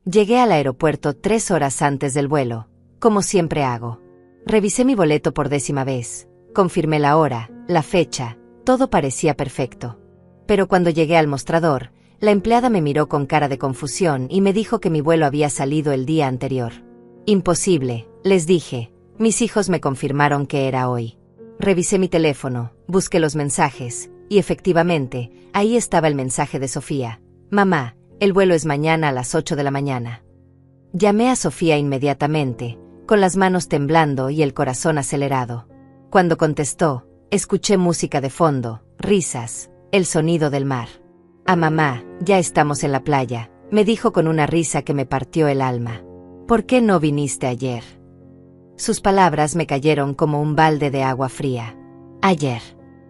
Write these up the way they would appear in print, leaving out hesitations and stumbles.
Llegué al aeropuerto 3 horas antes del vuelo, como siempre hago. Revisé mi boleto por 10ª vez, confirmé la hora, la fecha, todo parecía perfecto. Pero cuando llegué al mostrador, la empleada me miró con cara de confusión y me dijo que mi vuelo había salido el día anterior. Imposible, les dije. Mis hijos me confirmaron que era hoy. Revisé mi teléfono, busqué los mensajes, y efectivamente, ahí estaba el mensaje de Sofía. Mamá, el vuelo es mañana a las 8 de la mañana. Llamé a Sofía inmediatamente, con las manos temblando y el corazón acelerado. Cuando contestó, escuché música de fondo, risas, el sonido del mar. Mamá, ya estamos en la playa, me dijo con una risa que me partió el alma. ¿Por qué no viniste ayer? Sus palabras me cayeron como un balde de agua fría. Ayer.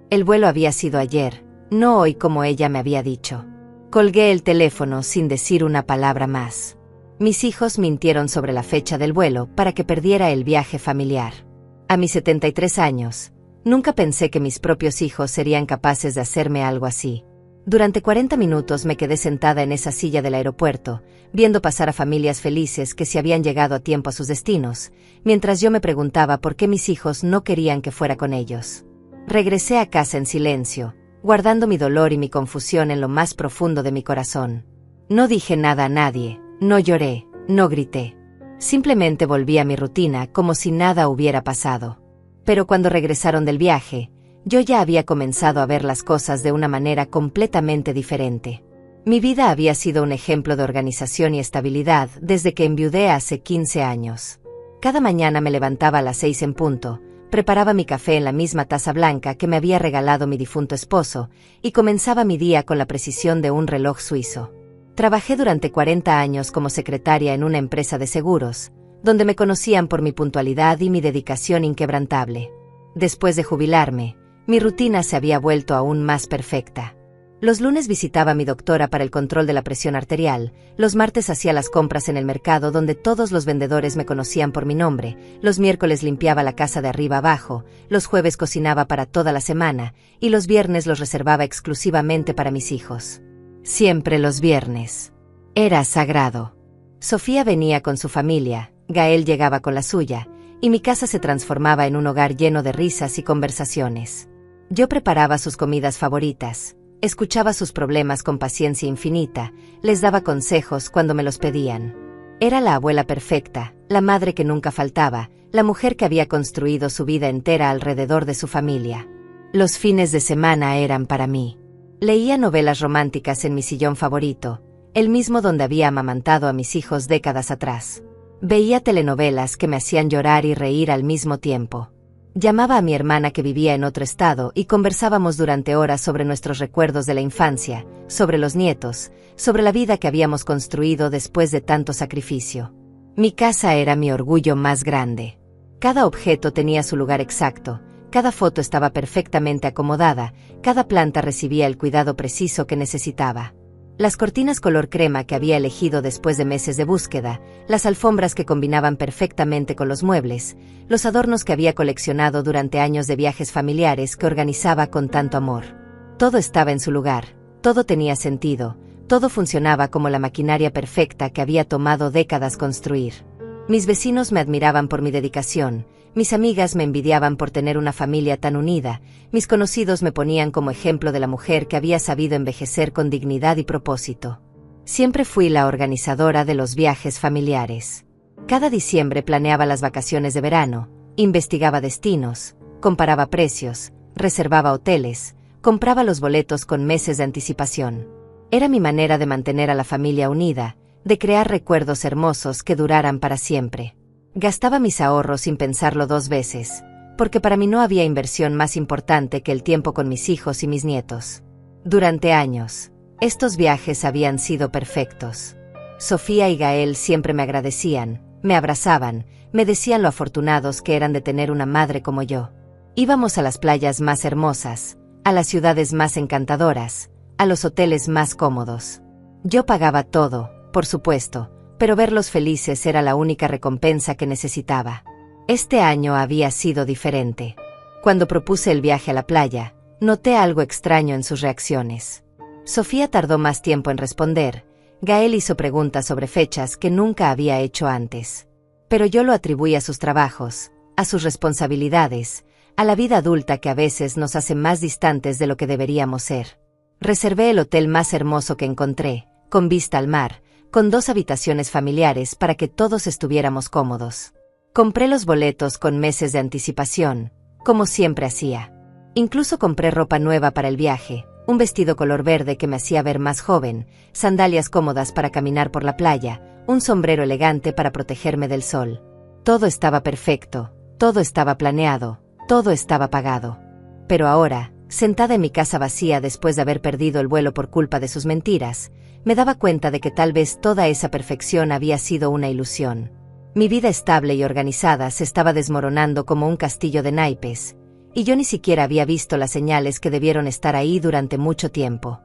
El vuelo había sido ayer, no hoy como ella me había dicho. Colgué el teléfono sin decir una palabra más. Mis hijos mintieron sobre la fecha del vuelo para que perdiera el viaje familiar. A mis 73 años, nunca pensé que mis propios hijos serían capaces de hacerme algo así. Durante 40 minutos me quedé sentada en esa silla del aeropuerto, viendo pasar a familias felices que se habían llegado a tiempo a sus destinos, mientras yo me preguntaba por qué mis hijos no querían que fuera con ellos. Regresé a casa en silencio, guardando mi dolor y mi confusión en lo más profundo de mi corazón. No dije nada a nadie, no lloré, no grité. Simplemente volví a mi rutina como si nada hubiera pasado. Pero cuando regresaron del viaje, yo ya había comenzado a ver las cosas de una manera completamente diferente. Mi vida había sido un ejemplo de organización y estabilidad desde que enviudé hace 15 años. Cada mañana me levantaba a las 6 en punto, preparaba mi café en la misma taza blanca que me había regalado mi difunto esposo, y comenzaba mi día con la precisión de un reloj suizo. Trabajé durante 40 años como secretaria en una empresa de seguros, donde me conocían por mi puntualidad y mi dedicación inquebrantable. Después de jubilarme, mi rutina se había vuelto aún más perfecta. Los lunes visitaba a mi doctora para el control de la presión arterial, los martes hacía las compras en el mercado donde todos los vendedores me conocían por mi nombre, los miércoles limpiaba la casa de arriba abajo, los jueves cocinaba para toda la semana, y los viernes los reservaba exclusivamente para mis hijos. Siempre los viernes. Era sagrado. Sofía venía con su familia, Gael llegaba con la suya, y mi casa se transformaba en un hogar lleno de risas y conversaciones. Yo preparaba sus comidas favoritas, escuchaba sus problemas con paciencia infinita, les daba consejos cuando me los pedían. Era la abuela perfecta, la madre que nunca faltaba, la mujer que había construido su vida entera alrededor de su familia. Los fines de semana eran para mí. Leía novelas románticas en mi sillón favorito, el mismo donde había amamantado a mis hijos décadas atrás. Veía telenovelas que me hacían llorar y reír al mismo tiempo. Llamaba a mi hermana que vivía en otro estado y conversábamos durante horas sobre nuestros recuerdos de la infancia, sobre los nietos, sobre la vida que habíamos construido después de tanto sacrificio. Mi casa era mi orgullo más grande. Cada objeto tenía su lugar exacto, cada foto estaba perfectamente acomodada, cada planta recibía el cuidado preciso que necesitaba. Las cortinas color crema que había elegido después de meses de búsqueda, las alfombras que combinaban perfectamente con los muebles, los adornos que había coleccionado durante años de viajes familiares que organizaba con tanto amor. Todo estaba en su lugar, todo tenía sentido, todo funcionaba como la maquinaria perfecta que había tomado décadas construir. Mis vecinos me admiraban por mi dedicación, mis amigas me envidiaban por tener una familia tan unida, mis conocidos me ponían como ejemplo de la mujer que había sabido envejecer con dignidad y propósito. Siempre fui la organizadora de los viajes familiares. Cada diciembre planeaba las vacaciones de verano, investigaba destinos, comparaba precios, reservaba hoteles, compraba los boletos con meses de anticipación. Era mi manera de mantener a la familia unida, de crear recuerdos hermosos que duraran para siempre. Gastaba mis ahorros sin pensarlo 2 veces, porque para mí no había inversión más importante que el tiempo con mis hijos y mis nietos. Durante años, estos viajes habían sido perfectos. Sofía y Gael siempre me agradecían, me abrazaban, me decían lo afortunados que eran de tener una madre como yo. Íbamos a las playas más hermosas, a las ciudades más encantadoras, a los hoteles más cómodos. Yo pagaba todo, por supuesto, pero verlos felices era la única recompensa que necesitaba. Este año había sido diferente. Cuando propuse el viaje a la playa, noté algo extraño en sus reacciones. Sofía tardó más tiempo en responder, Gael hizo preguntas sobre fechas que nunca había hecho antes. Pero yo lo atribuí a sus trabajos, a sus responsabilidades, a la vida adulta que a veces nos hace más distantes de lo que deberíamos ser. Reservé el hotel más hermoso que encontré, con vista al mar, con 2 habitaciones familiares para que todos estuviéramos cómodos. Compré los boletos con meses de anticipación, como siempre hacía. Incluso compré ropa nueva para el viaje, un vestido color verde que me hacía ver más joven, sandalias cómodas para caminar por la playa, un sombrero elegante para protegerme del sol. Todo estaba perfecto, todo estaba planeado, todo estaba pagado. Pero ahora, sentada en mi casa vacía después de haber perdido el vuelo por culpa de sus mentiras, me daba cuenta de que tal vez toda esa perfección había sido una ilusión. Mi vida estable y organizada se estaba desmoronando como un castillo de naipes, y yo ni siquiera había visto las señales que debieron estar ahí durante mucho tiempo.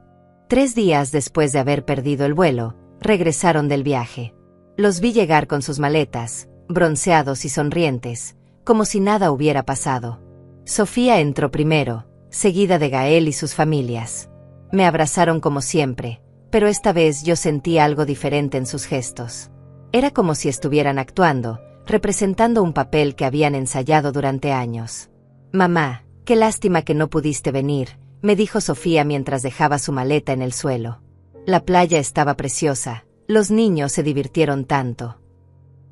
3 días después de haber perdido el vuelo, regresaron del viaje. Los vi llegar con sus maletas, bronceados y sonrientes, como si nada hubiera pasado. Sofía entró primero, seguida de Gael y sus familias. Me abrazaron como siempre, pero esta vez yo sentí algo diferente en sus gestos. Era como si estuvieran actuando, representando un papel que habían ensayado durante años. «Mamá, qué lástima que no pudiste venir», me dijo Sofía mientras dejaba su maleta en el suelo. La playa estaba preciosa, los niños se divirtieron tanto.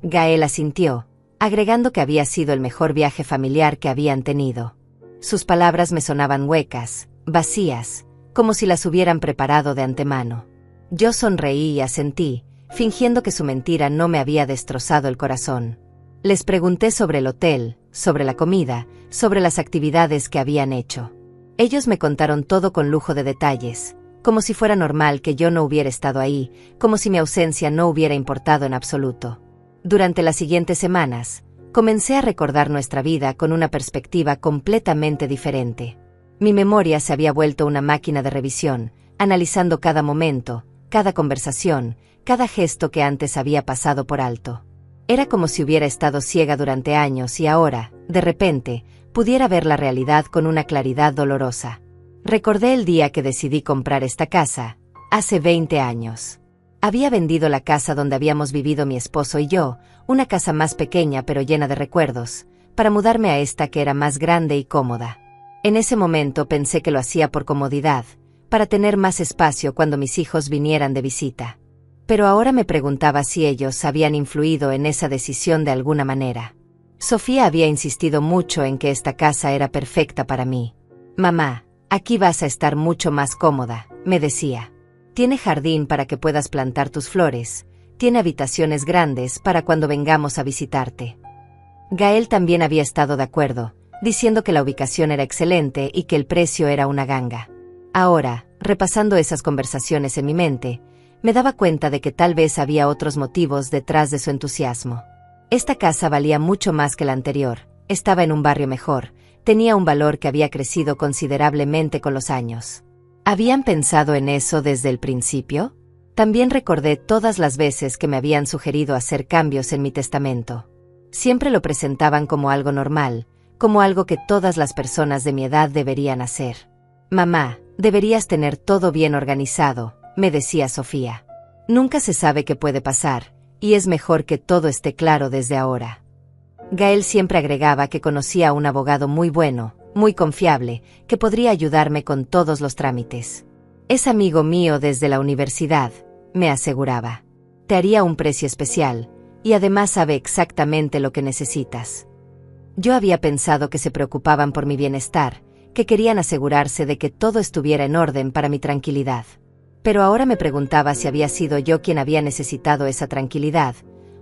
Gael asintió, agregando que había sido el mejor viaje familiar que habían tenido. Sus palabras me sonaban huecas, vacías, como si las hubieran preparado de antemano. Yo sonreí y asentí, fingiendo que su mentira no me había destrozado el corazón. Les pregunté sobre el hotel, sobre la comida, sobre las actividades que habían hecho. Ellos me contaron todo con lujo de detalles, como si fuera normal que yo no hubiera estado ahí, como si mi ausencia no hubiera importado en absoluto. Durante las siguientes semanas, comencé a recordar nuestra vida con una perspectiva completamente diferente. Mi memoria se había vuelto una máquina de revisión, analizando cada momento, cada conversación, cada gesto que antes había pasado por alto. Era como si hubiera estado ciega durante años y ahora, de repente, pudiera ver la realidad con una claridad dolorosa. Recordé el día que decidí comprar esta casa, hace 20 años. Había vendido la casa donde habíamos vivido mi esposo y yo, una casa más pequeña pero llena de recuerdos, para mudarme a esta que era más grande y cómoda. En ese momento pensé que lo hacía por comodidad, para tener más espacio cuando mis hijos vinieran de visita. Pero ahora me preguntaba si ellos habían influido en esa decisión de alguna manera. Sofía había insistido mucho en que esta casa era perfecta para mí. «Mamá, aquí vas a estar mucho más cómoda», me decía. «Tiene jardín para que puedas plantar tus flores, tiene habitaciones grandes para cuando vengamos a visitarte». Gael también había estado de acuerdo, diciendo que la ubicación era excelente y que el precio era una ganga. Ahora, repasando esas conversaciones en mi mente, me daba cuenta de que tal vez había otros motivos detrás de su entusiasmo. Esta casa valía mucho más que la anterior, estaba en un barrio mejor, tenía un valor que había crecido considerablemente con los años. ¿Habían pensado en eso desde el principio? También recordé todas las veces que me habían sugerido hacer cambios en mi testamento. Siempre lo presentaban como algo normal, como algo que todas las personas de mi edad deberían hacer. «Mamá, deberías tener todo bien organizado», me decía Sofía. «Nunca se sabe qué puede pasar, y es mejor que todo esté claro desde ahora». Gael siempre agregaba que conocía a un abogado muy bueno, muy confiable, que podría ayudarme con todos los trámites. «Es amigo mío desde la universidad», me aseguraba. «Te haría un precio especial, y además sabe exactamente lo que necesitas». Yo había pensado que se preocupaban por mi bienestar, que querían asegurarse de que todo estuviera en orden para mi tranquilidad. Pero ahora me preguntaba si había sido yo quien había necesitado esa tranquilidad,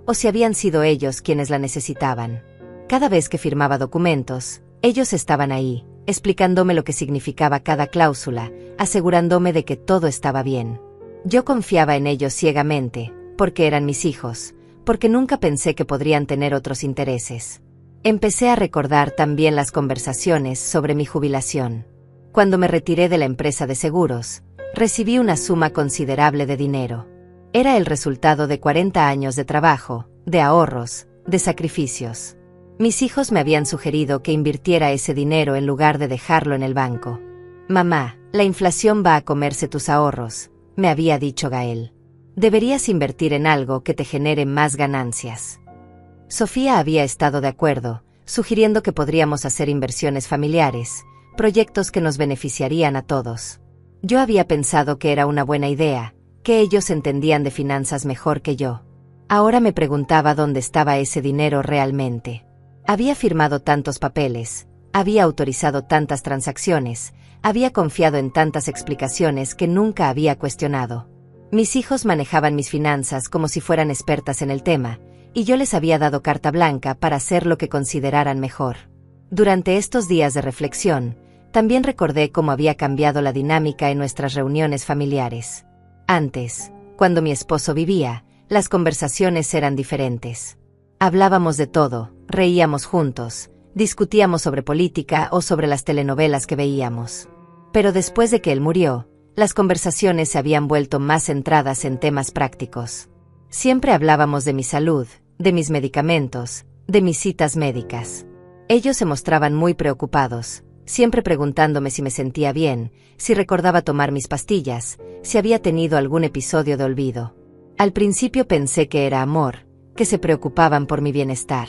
o si habían sido ellos quienes la necesitaban. Cada vez que firmaba documentos, ellos estaban ahí, explicándome lo que significaba cada cláusula, asegurándome de que todo estaba bien. Yo confiaba en ellos ciegamente, porque eran mis hijos, porque nunca pensé que podrían tener otros intereses. Empecé a recordar también las conversaciones sobre mi jubilación. Cuando me retiré de la empresa de seguros, recibí una suma considerable de dinero. Era el resultado de 40 años de trabajo, de ahorros, de sacrificios. Mis hijos me habían sugerido que invirtiera ese dinero en lugar de dejarlo en el banco. «Mamá, la inflación va a comerse tus ahorros», me había dicho Gael. Deberías invertir en algo que te genere más ganancias. Sofía había estado de acuerdo, sugiriendo que podríamos hacer inversiones familiares, proyectos que nos beneficiarían a todos. Yo había pensado que era una buena idea, que ellos entendían de finanzas mejor que yo. Ahora me preguntaba dónde estaba ese dinero realmente. Había firmado tantos papeles, había autorizado tantas transacciones, había confiado en tantas explicaciones que nunca había cuestionado. Mis hijos manejaban mis finanzas como si fueran expertas en el tema, y yo les había dado carta blanca para hacer lo que consideraran mejor. Durante estos días de reflexión, también recordé cómo había cambiado la dinámica en nuestras reuniones familiares. Antes, cuando mi esposo vivía, las conversaciones eran diferentes. Hablábamos de todo, reíamos juntos, discutíamos sobre política o sobre las telenovelas que veíamos. Pero después de que él murió, las conversaciones se habían vuelto más centradas en temas prácticos. Siempre hablábamos de mi salud, de mis medicamentos, de mis citas médicas. Ellos se mostraban muy preocupados, siempre preguntándome si me sentía bien, si recordaba tomar mis pastillas, si había tenido algún episodio de olvido. Al principio pensé que era amor, que se preocupaban por mi bienestar.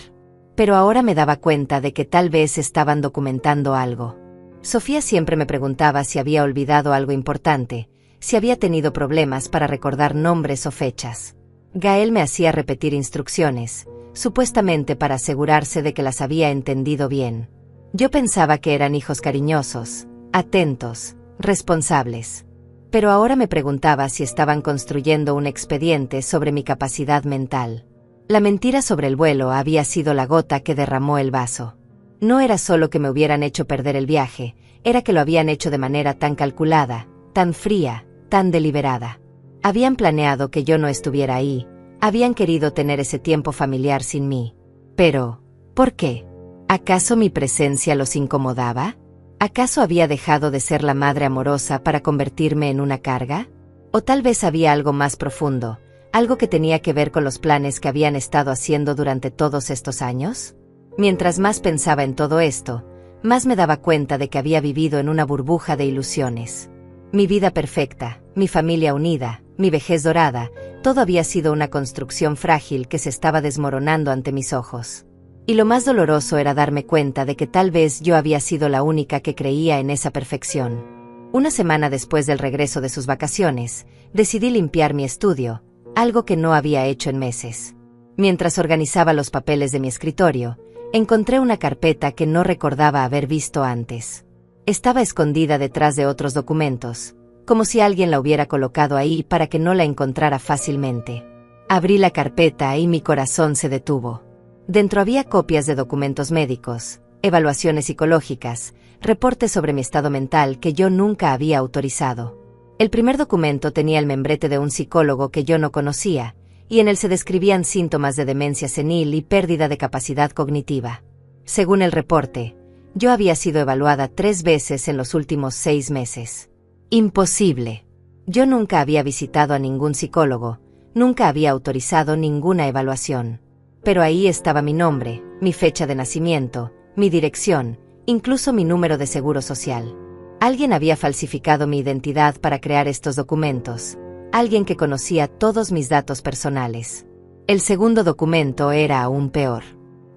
Pero ahora me daba cuenta de que tal vez estaban documentando algo. Sofía siempre me preguntaba si había olvidado algo importante, si había tenido problemas para recordar nombres o fechas. Gael me hacía repetir instrucciones, supuestamente para asegurarse de que las había entendido bien. Yo pensaba que eran hijos cariñosos, atentos, responsables. Pero ahora me preguntaba si estaban construyendo un expediente sobre mi capacidad mental. La mentira sobre el vuelo había sido la gota que derramó el vaso. No era solo que me hubieran hecho perder el viaje, era que lo habían hecho de manera tan calculada, tan fría, tan deliberada. Habían planeado que yo no estuviera ahí, habían querido tener ese tiempo familiar sin mí. Pero, ¿por qué? ¿Acaso mi presencia los incomodaba? ¿Acaso había dejado de ser la madre amorosa para convertirme en una carga? ¿O tal vez había algo más profundo, algo que tenía que ver con los planes que habían estado haciendo durante todos estos años? Mientras más pensaba en todo esto, más me daba cuenta de que había vivido en una burbuja de ilusiones. Mi vida perfecta, mi familia unida, mi vejez dorada, todo había sido una construcción frágil que se estaba desmoronando ante mis ojos. Y lo más doloroso era darme cuenta de que tal vez yo había sido la única que creía en esa perfección. Una semana después del regreso de sus vacaciones, decidí limpiar mi estudio, algo que no había hecho en meses. Mientras organizaba los papeles de mi escritorio, encontré una carpeta que no recordaba haber visto antes. Estaba escondida detrás de otros documentos, como si alguien la hubiera colocado ahí para que no la encontrara fácilmente. Abrí la carpeta y mi corazón se detuvo. Dentro había copias de documentos médicos, evaluaciones psicológicas, reportes sobre mi estado mental que yo nunca había autorizado. El primer documento tenía el membrete de un psicólogo que yo no conocía, y en él se describían síntomas de demencia senil y pérdida de capacidad cognitiva. Según el reporte, yo había sido evaluada 3 veces en los últimos 6 meses. Imposible. Yo nunca había visitado a ningún psicólogo, nunca había autorizado ninguna evaluación. Pero ahí estaba mi nombre, mi fecha de nacimiento, mi dirección, incluso mi número de seguro social. Alguien había falsificado mi identidad para crear estos documentos. Alguien que conocía todos mis datos personales. El segundo documento era aún peor.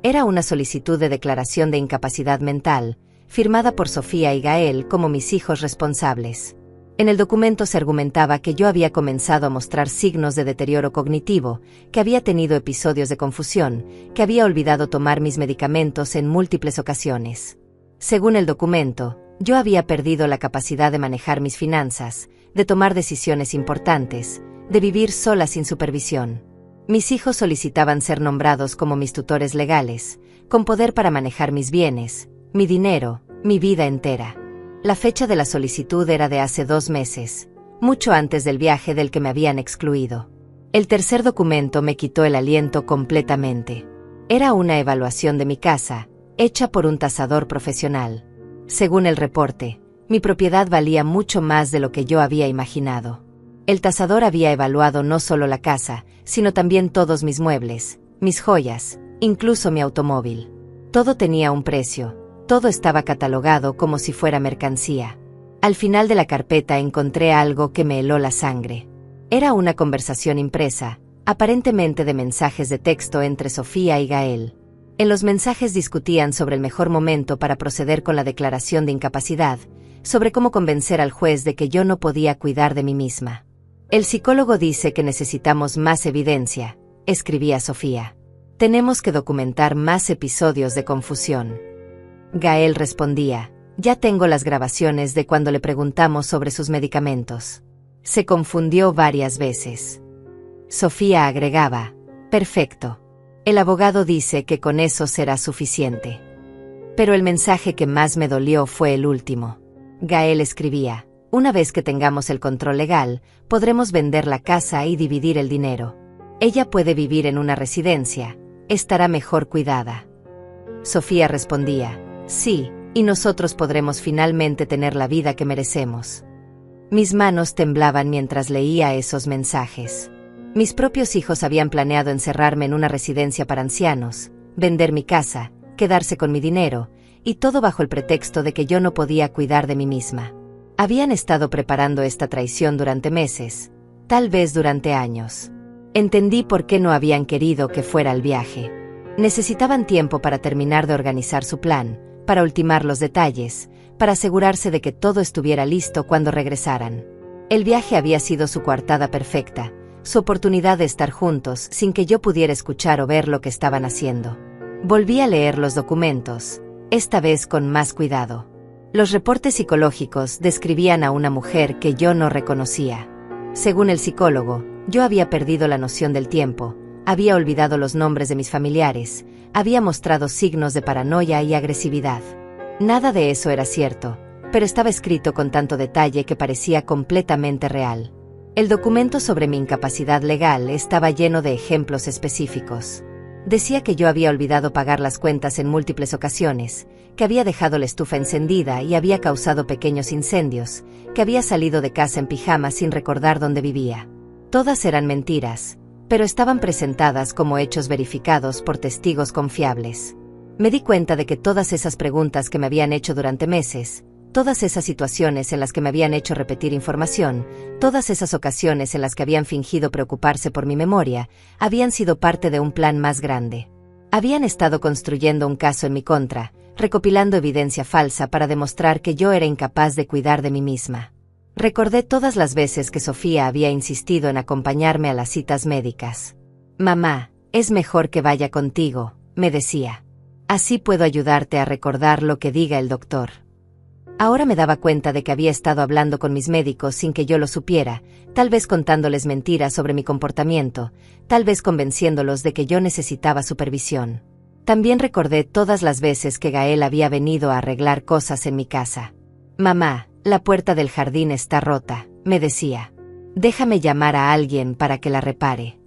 Era una solicitud de declaración de incapacidad mental, firmada por Sofía y Gael como mis hijos responsables. En el documento se argumentaba que yo había comenzado a mostrar signos de deterioro cognitivo, que había tenido episodios de confusión, que había olvidado tomar mis medicamentos en múltiples ocasiones. Según el documento, yo había perdido la capacidad de manejar mis finanzas, de tomar decisiones importantes, de vivir sola sin supervisión. Mis hijos solicitaban ser nombrados como mis tutores legales, con poder para manejar mis bienes, mi dinero, mi vida entera. La fecha de la solicitud era de hace 2 meses, mucho antes del viaje del que me habían excluido. El tercer documento me quitó el aliento completamente. Era una evaluación de mi casa, hecha por un tasador profesional. Según el reporte, mi propiedad valía mucho más de lo que yo había imaginado. El tasador había evaluado no solo la casa, sino también todos mis muebles, mis joyas, incluso mi automóvil. Todo tenía un precio, todo estaba catalogado como si fuera mercancía. Al final de la carpeta encontré algo que me heló la sangre. Era una conversación impresa, aparentemente de mensajes de texto entre Sofía y Gael. En los mensajes discutían sobre el mejor momento para proceder con la declaración de incapacidad, sobre cómo convencer al juez de que yo no podía cuidar de mí misma. El psicólogo dice que necesitamos más evidencia, escribía Sofía. Tenemos que documentar más episodios de confusión. Gael respondía, ya tengo las grabaciones de cuando le preguntamos sobre sus medicamentos. Se confundió varias veces. Sofía agregaba, perfecto. El abogado dice que con eso será suficiente. Pero el mensaje que más me dolió fue el último. Gael escribía, una vez que tengamos el control legal, podremos vender la casa y dividir el dinero. Ella puede vivir en una residencia, estará mejor cuidada. Sofía respondía, sí, y nosotros podremos finalmente tener la vida que merecemos. Mis manos temblaban mientras leía esos mensajes. Mis propios hijos habían planeado encerrarme en una residencia para ancianos, vender mi casa, quedarse con mi dinero, y todo bajo el pretexto de que yo no podía cuidar de mí misma. Habían estado preparando esta traición durante meses, tal vez durante años. Entendí por qué no habían querido que fuera al viaje. Necesitaban tiempo para terminar de organizar su plan, para ultimar los detalles, para asegurarse de que todo estuviera listo cuando regresaran. El viaje había sido su coartada perfecta, su oportunidad de estar juntos sin que yo pudiera escuchar o ver lo que estaban haciendo. Volví a leer los documentos, esta vez con más cuidado. Los reportes psicológicos describían a una mujer que yo no reconocía. Según el psicólogo, yo había perdido la noción del tiempo, había olvidado los nombres de mis familiares, había mostrado signos de paranoia y agresividad. Nada de eso era cierto, pero estaba escrito con tanto detalle que parecía completamente real. El documento sobre mi incapacidad legal estaba lleno de ejemplos específicos. Decía que yo había olvidado pagar las cuentas en múltiples ocasiones, que había dejado la estufa encendida y había causado pequeños incendios, que había salido de casa en pijama sin recordar dónde vivía. Todas eran mentiras, pero estaban presentadas como hechos verificados por testigos confiables. Me di cuenta de que todas esas preguntas que me habían hecho durante meses, todas esas situaciones en las que me habían hecho repetir información, todas esas ocasiones en las que habían fingido preocuparse por mi memoria, habían sido parte de un plan más grande. Habían estado construyendo un caso en mi contra, recopilando evidencia falsa para demostrar que yo era incapaz de cuidar de mí misma. Recordé todas las veces que Sofía había insistido en acompañarme a las citas médicas. Mamá, es mejor que vaya contigo, me decía. Así puedo ayudarte a recordar lo que diga el doctor. Ahora me daba cuenta de que había estado hablando con mis médicos sin que yo lo supiera, tal vez contándoles mentiras sobre mi comportamiento, tal vez convenciéndolos de que yo necesitaba supervisión. También recordé todas las veces que Gael había venido a arreglar cosas en mi casa. Mamá, la puerta del jardín está rota, me decía. Déjame llamar a alguien para que la repare.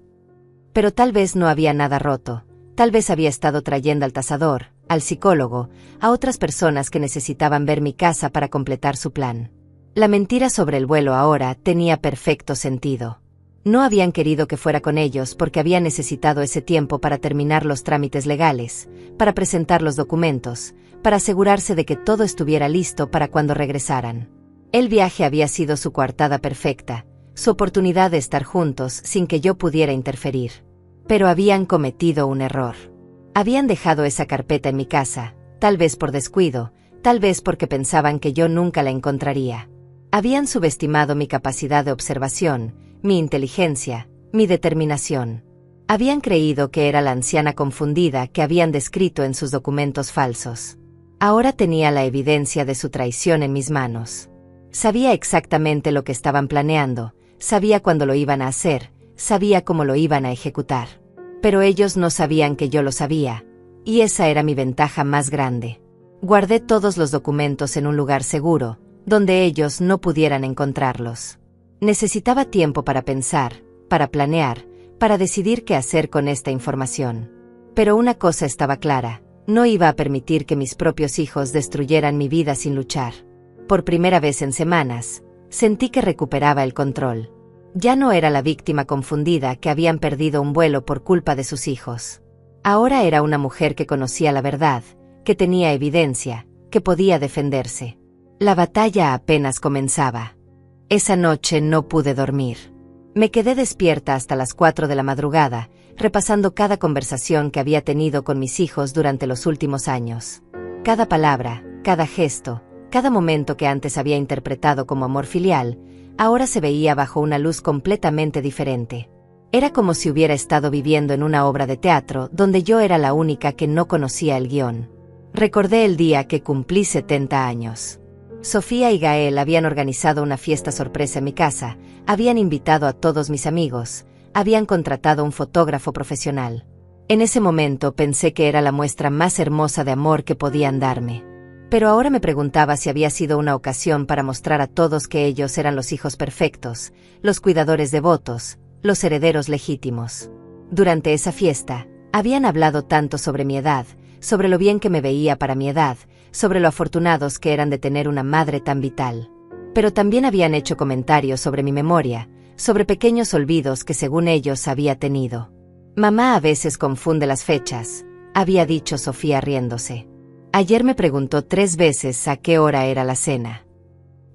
Pero tal vez no había nada roto, tal vez había estado trayendo al tasador, al psicólogo, a otras personas que necesitaban ver mi casa para completar su plan. La mentira sobre el vuelo ahora tenía perfecto sentido. No habían querido que fuera con ellos porque había necesitado ese tiempo para terminar los trámites legales, para presentar los documentos, para asegurarse de que todo estuviera listo para cuando regresaran. El viaje había sido su coartada perfecta, su oportunidad de estar juntos sin que yo pudiera interferir. Pero habían cometido un error. Habían dejado esa carpeta en mi casa, tal vez por descuido, tal vez porque pensaban que yo nunca la encontraría. Habían subestimado mi capacidad de observación, mi inteligencia, mi determinación. Habían creído que era la anciana confundida que habían descrito en sus documentos falsos. Ahora tenía la evidencia de su traición en mis manos. Sabía exactamente lo que estaban planeando, sabía cuándo lo iban a hacer, sabía cómo lo iban a ejecutar. Pero ellos no sabían que yo lo sabía, y esa era mi ventaja más grande. Guardé todos los documentos en un lugar seguro, donde ellos no pudieran encontrarlos. Necesitaba tiempo para pensar, para planear, para decidir qué hacer con esta información. Pero una cosa estaba clara, no iba a permitir que mis propios hijos destruyeran mi vida sin luchar. Por primera vez en semanas, sentí que recuperaba el control. Ya no era la víctima confundida que habían perdido un vuelo por culpa de sus hijos. Ahora era una mujer que conocía la verdad, que tenía evidencia, que podía defenderse. La batalla apenas comenzaba. Esa noche no pude dormir. Me quedé despierta hasta las 4 de la madrugada, repasando cada conversación que había tenido con mis hijos durante los últimos años. Cada palabra, cada gesto, cada momento que antes había interpretado como amor filial, ahora se veía bajo una luz completamente diferente. Era como si hubiera estado viviendo en una obra de teatro donde yo era la única que no conocía el guión. Recordé el día que cumplí 70 años. Sofía y Gael habían organizado una fiesta sorpresa en mi casa, habían invitado a todos mis amigos, habían contratado un fotógrafo profesional. En ese momento pensé que era la muestra más hermosa de amor que podían darme. Pero ahora me preguntaba si había sido una ocasión para mostrar a todos que ellos eran los hijos perfectos, los cuidadores devotos, los herederos legítimos. Durante esa fiesta, habían hablado tanto sobre mi edad, sobre lo bien que me veía para mi edad, sobre lo afortunados que eran de tener una madre tan vital. Pero también habían hecho comentarios sobre mi memoria, sobre pequeños olvidos que según ellos había tenido. Mamá a veces confunde las fechas, había dicho Sofía riéndose. Ayer me preguntó 3 veces a qué hora era la cena.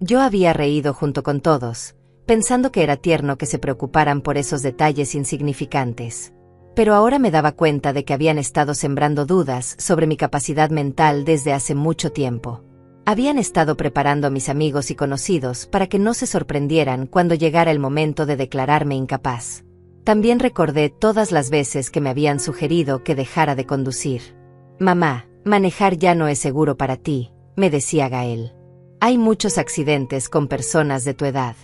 Yo había reído junto con todos, pensando que era tierno que se preocuparan por esos detalles insignificantes. Pero ahora me daba cuenta de que habían estado sembrando dudas sobre mi capacidad mental desde hace mucho tiempo. Habían estado preparando a mis amigos y conocidos para que no se sorprendieran cuando llegara el momento de declararme incapaz. También recordé todas las veces que me habían sugerido que dejara de conducir. Mamá, manejar ya no es seguro para ti, me decía Gael. Hay muchos accidentes con personas de tu edad.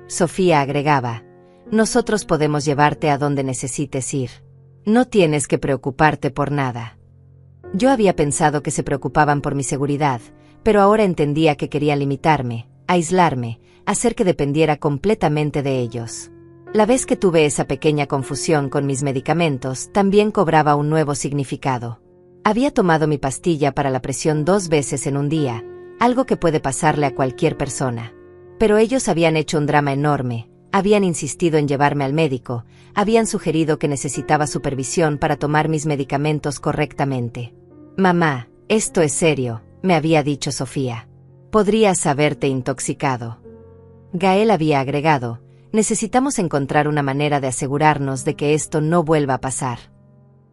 Sofía agregaba, nosotros podemos llevarte a donde necesites ir. No tienes que preocuparte por nada. Yo había pensado que se preocupaban por mi seguridad, pero ahora entendía que querían limitarme, aislarme, hacer que dependiera completamente de ellos. La vez que tuve esa pequeña confusión con mis medicamentos, también cobraba un nuevo significado. Había tomado mi pastilla para la presión 2 veces en un día, algo que puede pasarle a cualquier persona. Pero ellos habían hecho un drama enorme, habían insistido en llevarme al médico, habían sugerido que necesitaba supervisión para tomar mis medicamentos correctamente. Mamá, esto es serio, me había dicho Sofía. Podrías haberte intoxicado. Gael había agregado, necesitamos encontrar una manera de asegurarnos de que esto no vuelva a pasar.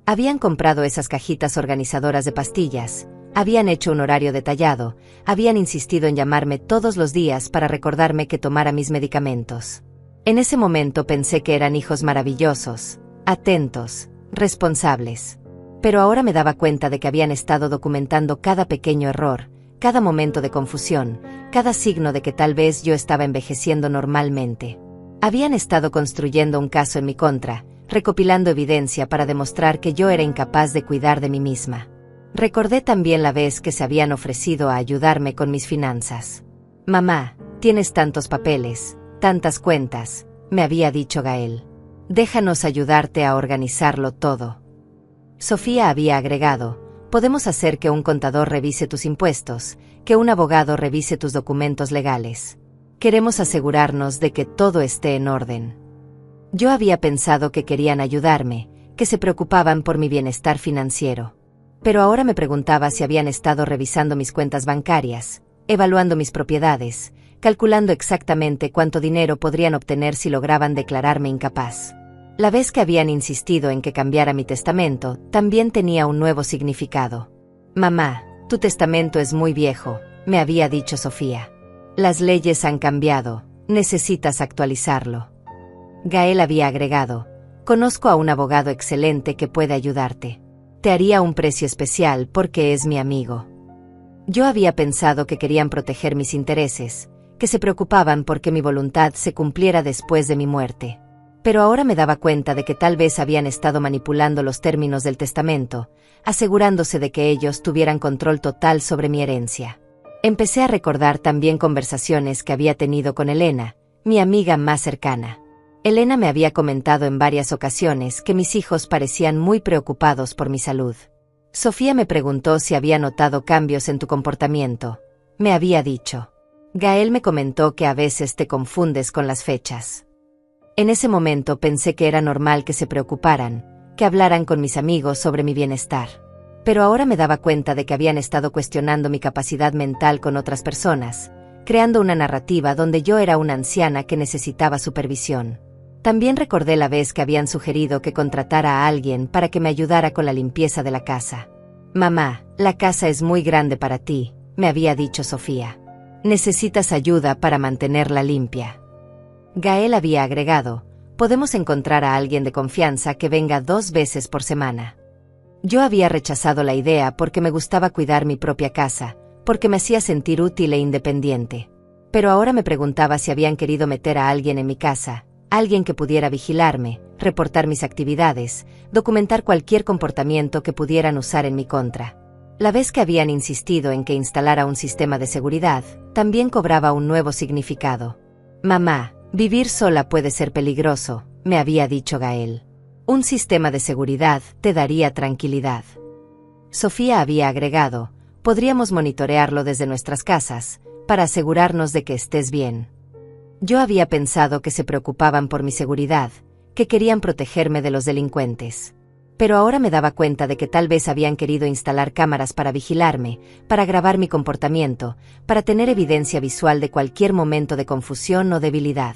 Habían comprado esas cajitas organizadoras de pastillas, habían hecho un horario detallado, habían insistido en llamarme todos los días para recordarme que tomara mis medicamentos. En ese momento pensé que eran hijos maravillosos, atentos, responsables. Pero ahora me daba cuenta de que habían estado documentando cada pequeño error, cada momento de confusión, cada signo de que tal vez yo estaba envejeciendo normalmente. Habían estado construyendo un caso en mi contra, recopilando evidencia para demostrar que yo era incapaz de cuidar de mí misma. Recordé también la vez que se habían ofrecido a ayudarme con mis finanzas. Mamá, tienes tantos papeles, tantas cuentas, me había dicho Gael. Déjanos ayudarte a organizarlo todo. Sofía había agregado, podemos hacer que un contador revise tus impuestos, que un abogado revise tus documentos legales. Queremos asegurarnos de que todo esté en orden. Yo había pensado que querían ayudarme, que se preocupaban por mi bienestar financiero. Pero ahora me preguntaba si habían estado revisando mis cuentas bancarias, evaluando mis propiedades, calculando exactamente cuánto dinero podrían obtener si lograban declararme incapaz. La vez que habían insistido en que cambiara mi testamento, también tenía un nuevo significado. Mamá, tu testamento es muy viejo, me había dicho Sofía. Las leyes han cambiado, necesitas actualizarlo. Gael había agregado, conozco a un abogado excelente que puede ayudarte. Te haría un precio especial porque es mi amigo. Yo había pensado que querían proteger mis intereses, que se preocupaban porque mi voluntad se cumpliera después de mi muerte. Pero ahora me daba cuenta de que tal vez habían estado manipulando los términos del testamento, asegurándose de que ellos tuvieran control total sobre mi herencia. Empecé a recordar también conversaciones que había tenido con Elena, mi amiga más cercana. Elena me había comentado en varias ocasiones que mis hijos parecían muy preocupados por mi salud. Sofía me preguntó si había notado cambios en tu comportamiento. Me había dicho. Gael me comentó que a veces te confundes con las fechas. En ese momento pensé que era normal que se preocuparan, que hablaran con mis amigos sobre mi bienestar. Pero ahora me daba cuenta de que habían estado cuestionando mi capacidad mental con otras personas, creando una narrativa donde yo era una anciana que necesitaba supervisión. También recordé la vez que habían sugerido que contratara a alguien para que me ayudara con la limpieza de la casa. Mamá, la casa es muy grande para ti, me había dicho Sofía. Necesitas ayuda para mantenerla limpia. Gael había agregado, podemos encontrar a alguien de confianza que venga 2 veces por semana. Yo había rechazado la idea porque me gustaba cuidar mi propia casa, porque me hacía sentir útil e independiente. Pero ahora me preguntaba si habían querido meter a alguien en mi casa, alguien que pudiera vigilarme, reportar mis actividades, documentar cualquier comportamiento que pudieran usar en mi contra. La vez que habían insistido en que instalara un sistema de seguridad, también cobraba un nuevo significado. Mamá, vivir sola puede ser peligroso, me había dicho Gael. Un sistema de seguridad te daría tranquilidad. Sofía había agregado, podríamos monitorearlo desde nuestras casas, para asegurarnos de que estés bien. Yo había pensado que se preocupaban por mi seguridad, que querían protegerme de los delincuentes. Pero ahora me daba cuenta de que tal vez habían querido instalar cámaras para vigilarme, para grabar mi comportamiento, para tener evidencia visual de cualquier momento de confusión o debilidad.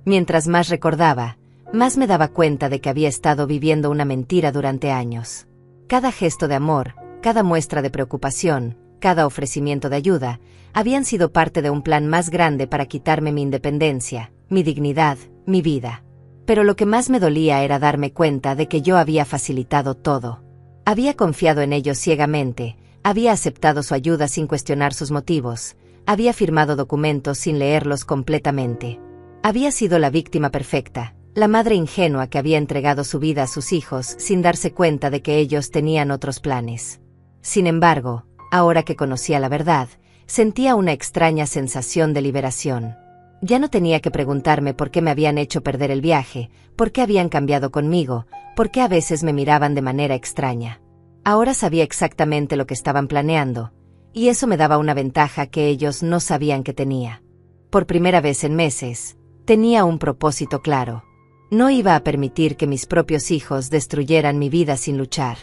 Mientras más recordaba, más me daba cuenta de que había estado viviendo una mentira durante años. Cada gesto de amor, cada muestra de preocupación, cada ofrecimiento de ayuda, habían sido parte de un plan más grande para quitarme mi independencia, mi dignidad, mi vida. Pero lo que más me dolía era darme cuenta de que yo había facilitado todo. Había confiado en ellos ciegamente, había aceptado su ayuda sin cuestionar sus motivos, había firmado documentos sin leerlos completamente. Había sido la víctima perfecta, la madre ingenua que había entregado su vida a sus hijos sin darse cuenta de que ellos tenían otros planes. Sin embargo, ahora que conocía la verdad, sentía una extraña sensación de liberación. Ya no tenía que preguntarme por qué me habían hecho perder el viaje, por qué habían cambiado conmigo, por qué a veces me miraban de manera extraña. Ahora sabía exactamente lo que estaban planeando, y eso me daba una ventaja que ellos no sabían que tenía. Por primera vez en meses, tenía un propósito claro. No iba a permitir que mis propios hijos destruyeran mi vida sin luchar.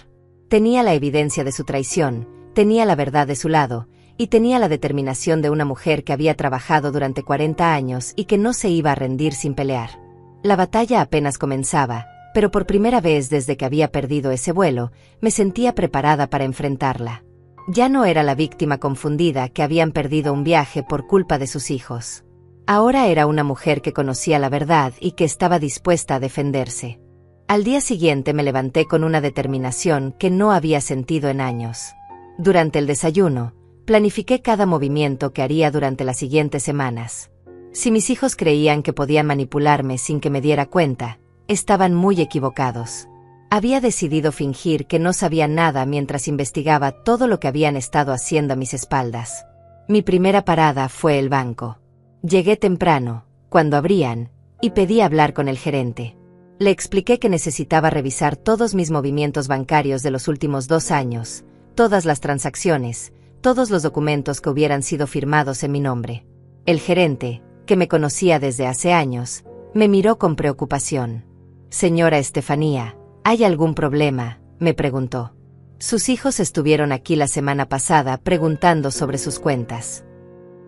Tenía la evidencia de su traición, tenía la verdad de su lado, y tenía la determinación de una mujer que había trabajado durante 40 años y que no se iba a rendir sin pelear. La batalla apenas comenzaba, pero por primera vez desde que había perdido ese vuelo, me sentía preparada para enfrentarla. Ya no era la víctima confundida que habían perdido un viaje por culpa de sus hijos. Ahora era una mujer que conocía la verdad y que estaba dispuesta a defenderse. Al día siguiente me levanté con una determinación que no había sentido en años. Durante el desayuno, planifiqué cada movimiento que haría durante las siguientes semanas. Si mis hijos creían que podían manipularme sin que me diera cuenta, estaban muy equivocados. Había decidido fingir que no sabía nada mientras investigaba todo lo que habían estado haciendo a mis espaldas. Mi primera parada fue el banco. Llegué temprano, cuando abrían, y pedí hablar con el gerente. Le expliqué que necesitaba revisar todos mis movimientos bancarios de los últimos 2 años, todas las transacciones, todos los documentos que hubieran sido firmados en mi nombre. El gerente, que me conocía desde hace años, me miró con preocupación. «Señora Estefanía, ¿hay algún problema?», me preguntó. Sus hijos estuvieron aquí la semana pasada preguntando sobre sus cuentas.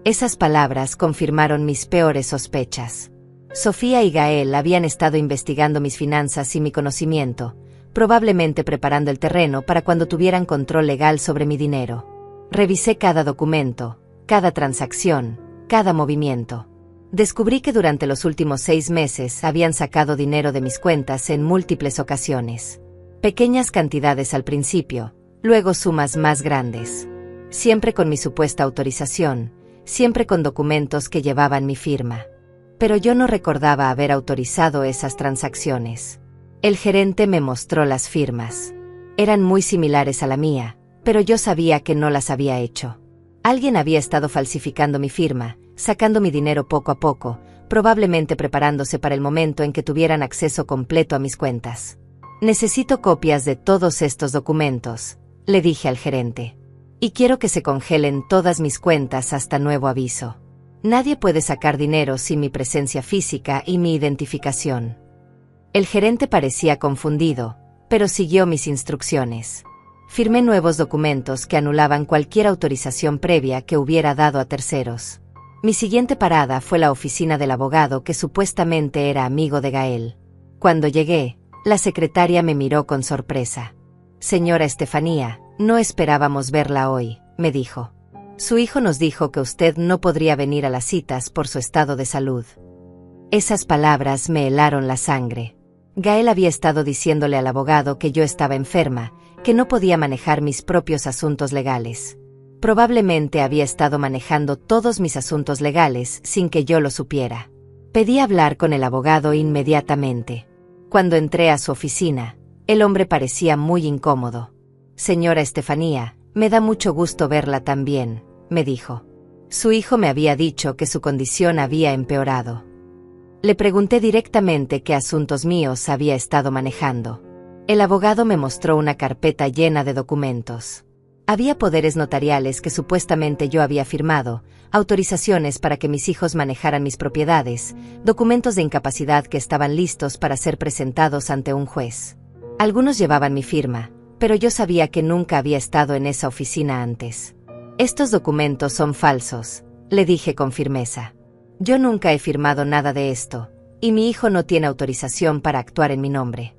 Esas palabras confirmaron mis peores sospechas. Sofía y Gael habían estado investigando mis finanzas sin mi conocimiento, probablemente preparando el terreno para cuando tuvieran control legal sobre mi dinero. Revisé cada documento, cada transacción, cada movimiento. Descubrí que durante los últimos 6 meses habían sacado dinero de mis cuentas en múltiples ocasiones. Pequeñas cantidades al principio, luego sumas más grandes. Siempre con mi supuesta autorización, siempre con documentos que llevaban mi firma. Pero yo no recordaba haber autorizado esas transacciones. El gerente me mostró las firmas. Eran muy similares a la mía, pero yo sabía que no las había hecho. Alguien había estado falsificando mi firma, sacando mi dinero poco a poco, probablemente preparándose para el momento en que tuvieran acceso completo a mis cuentas. Necesito copias de todos estos documentos, le dije al gerente. Y quiero que se congelen todas mis cuentas hasta nuevo aviso. Nadie puede sacar dinero sin mi presencia física y mi identificación. El gerente parecía confundido, pero siguió mis instrucciones. Firmé nuevos documentos que anulaban cualquier autorización previa que hubiera dado a terceros. Mi siguiente parada fue la oficina del abogado que supuestamente era amigo de Gael. Cuando llegué, la secretaria me miró con sorpresa. Señora Estefanía, no esperábamos verla hoy, me dijo. Su hijo nos dijo que usted no podría venir a las citas por su estado de salud. Esas palabras me helaron la sangre. Gael había estado diciéndole al abogado que yo estaba enferma, que no podía manejar mis propios asuntos legales. Probablemente había estado manejando todos mis asuntos legales sin que yo lo supiera. Pedí hablar con el abogado inmediatamente. Cuando entré a su oficina, el hombre parecía muy incómodo. Señora Estefanía, me da mucho gusto verla tan bien, me dijo. Su hijo me había dicho que su condición había empeorado. Le pregunté directamente qué asuntos míos había estado manejando. El abogado me mostró una carpeta llena de documentos. Había poderes notariales que supuestamente yo había firmado, autorizaciones para que mis hijos manejaran mis propiedades, documentos de incapacidad que estaban listos para ser presentados ante un juez. Algunos llevaban mi firma, pero yo sabía que nunca había estado en esa oficina antes. Estos documentos son falsos, le dije con firmeza. Yo nunca he firmado nada de esto, y mi hijo no tiene autorización para actuar en mi nombre.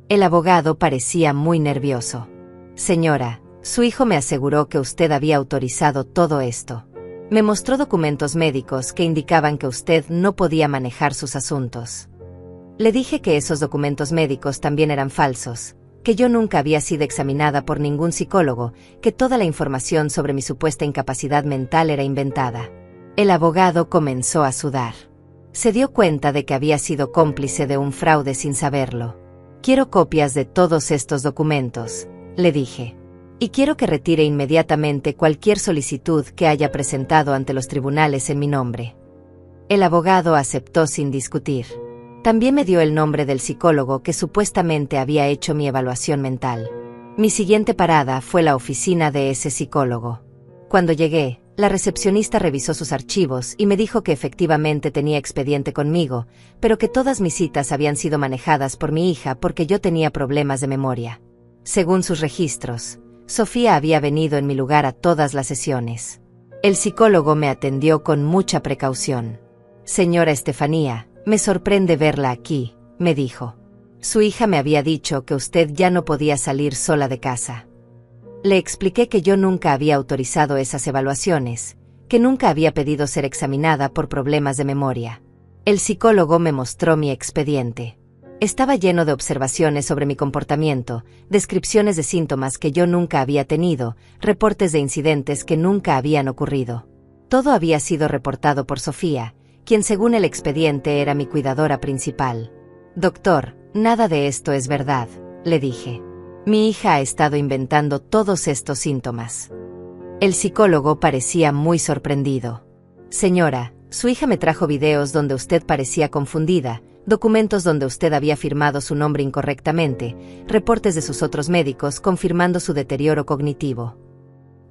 El abogado parecía muy nervioso. Señora, su hijo me aseguró que usted había autorizado todo esto. Me mostró documentos médicos que indicaban que usted no podía manejar sus asuntos. Le dije que esos documentos médicos también eran falsos, que yo nunca había sido examinada por ningún psicólogo, que toda la información sobre mi supuesta incapacidad mental era inventada. El abogado comenzó a sudar. Se dio cuenta de que había sido cómplice de un fraude sin saberlo. Quiero copias de todos estos documentos, le dije. Y quiero que retire inmediatamente cualquier solicitud que haya presentado ante los tribunales en mi nombre. El abogado aceptó sin discutir. También me dio el nombre del psicólogo que supuestamente había hecho mi evaluación mental. Mi siguiente parada fue la oficina de ese psicólogo. Cuando llegué, la recepcionista revisó sus archivos y me dijo que efectivamente tenía expediente conmigo, pero que todas mis citas habían sido manejadas por mi hija porque yo tenía problemas de memoria. Según sus registros, Sofía había venido en mi lugar a todas las sesiones. El psicólogo me atendió con mucha precaución. Señora Estefanía, me sorprende verla aquí, me dijo. Su hija me había dicho que usted ya no podía salir sola de casa. Le expliqué que yo nunca había autorizado esas evaluaciones, que nunca había pedido ser examinada por problemas de memoria. El psicólogo me mostró mi expediente. Estaba lleno de observaciones sobre mi comportamiento, descripciones de síntomas que yo nunca había tenido, reportes de incidentes que nunca habían ocurrido. Todo había sido reportado por Sofía, quien según el expediente era mi cuidadora principal. Doctor, nada de esto es verdad, le dije. Mi hija ha estado inventando todos estos síntomas. El psicólogo parecía muy sorprendido. Señora, su hija me trajo videos donde usted parecía confundida, documentos donde usted había firmado su nombre incorrectamente, reportes de sus otros médicos confirmando su deterioro cognitivo.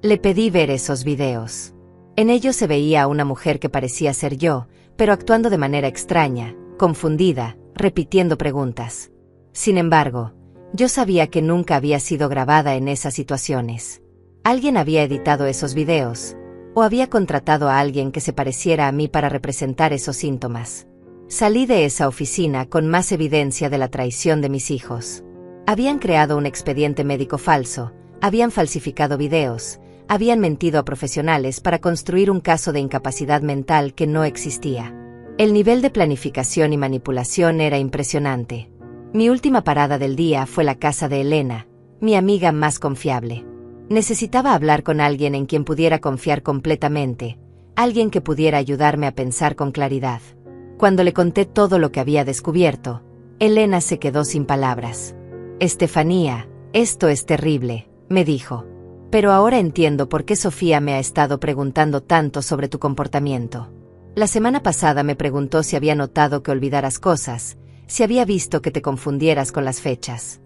Le pedí ver esos videos. En ellos se veía a una mujer que parecía ser yo, pero actuando de manera extraña, confundida, repitiendo preguntas. Sin embargo, yo sabía que nunca había sido grabada en esas situaciones. Alguien había editado esos videos, o había contratado a alguien que se pareciera a mí para representar esos síntomas. Salí de esa oficina con más evidencia de la traición de mis hijos. Habían creado un expediente médico falso, habían falsificado videos, habían mentido a profesionales para construir un caso de incapacidad mental que no existía. El nivel de planificación y manipulación era impresionante. Mi última parada del día fue la casa de Elena, mi amiga más confiable. Necesitaba hablar con alguien en quien pudiera confiar completamente, alguien que pudiera ayudarme a pensar con claridad. Cuando le conté todo lo que había descubierto, Elena se quedó sin palabras. Estefanía, esto es terrible, me dijo. Pero ahora entiendo por qué Sofía me ha estado preguntando tanto sobre tu comportamiento. La semana pasada me preguntó si había notado que olvidaras cosas, si había visto que te confundieras con las fechas.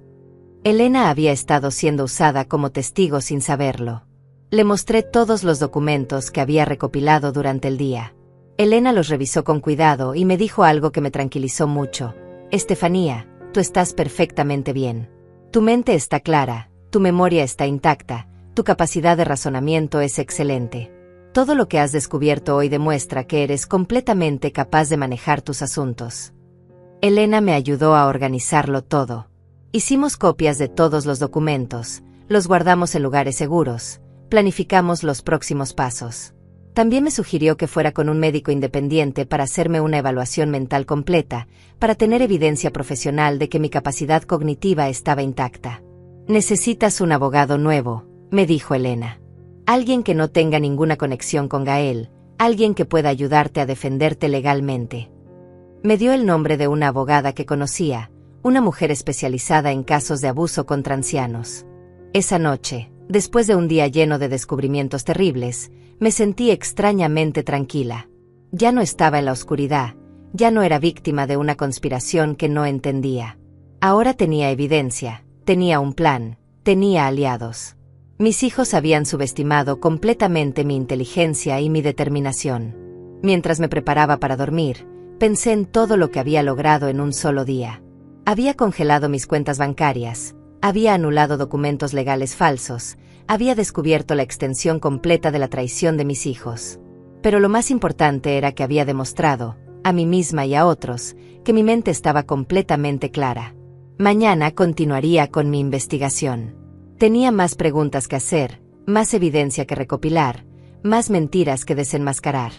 Elena había estado siendo usada como testigo sin saberlo. Le mostré todos los documentos que había recopilado durante el día. Elena los revisó con cuidado y me dijo algo que me tranquilizó mucho. Estefanía, tú estás perfectamente bien. Tu mente está clara, tu memoria está intacta, tu capacidad de razonamiento es excelente. Todo lo que has descubierto hoy demuestra que eres completamente capaz de manejar tus asuntos. Elena me ayudó a organizarlo todo. Hicimos copias de todos los documentos, los guardamos en lugares seguros, planificamos los próximos pasos. También me sugirió que fuera con un médico independiente para hacerme una evaluación mental completa, para tener evidencia profesional de que mi capacidad cognitiva estaba intacta. Necesitas un abogado nuevo, me dijo Elena. Alguien que no tenga ninguna conexión con Gael, alguien que pueda ayudarte a defenderte legalmente. Me dio el nombre de una abogada que conocía, una mujer especializada en casos de abuso contra ancianos. Esa noche, después de un día lleno de descubrimientos terribles, me sentí extrañamente tranquila. Ya no estaba en la oscuridad, ya no era víctima de una conspiración que no entendía. Ahora tenía evidencia, tenía un plan, tenía aliados. Mis hijos habían subestimado completamente mi inteligencia y mi determinación. Mientras me preparaba para dormir, pensé en todo lo que había logrado en un solo día. Había congelado mis cuentas bancarias, había anulado documentos legales falsos, había descubierto la extensión completa de la traición de mis hijos. Pero lo más importante era que había demostrado, a mí misma y a otros, que mi mente estaba completamente clara. Mañana continuaría con mi investigación. Tenía más preguntas que hacer, más evidencia que recopilar, más mentiras que desenmascarar.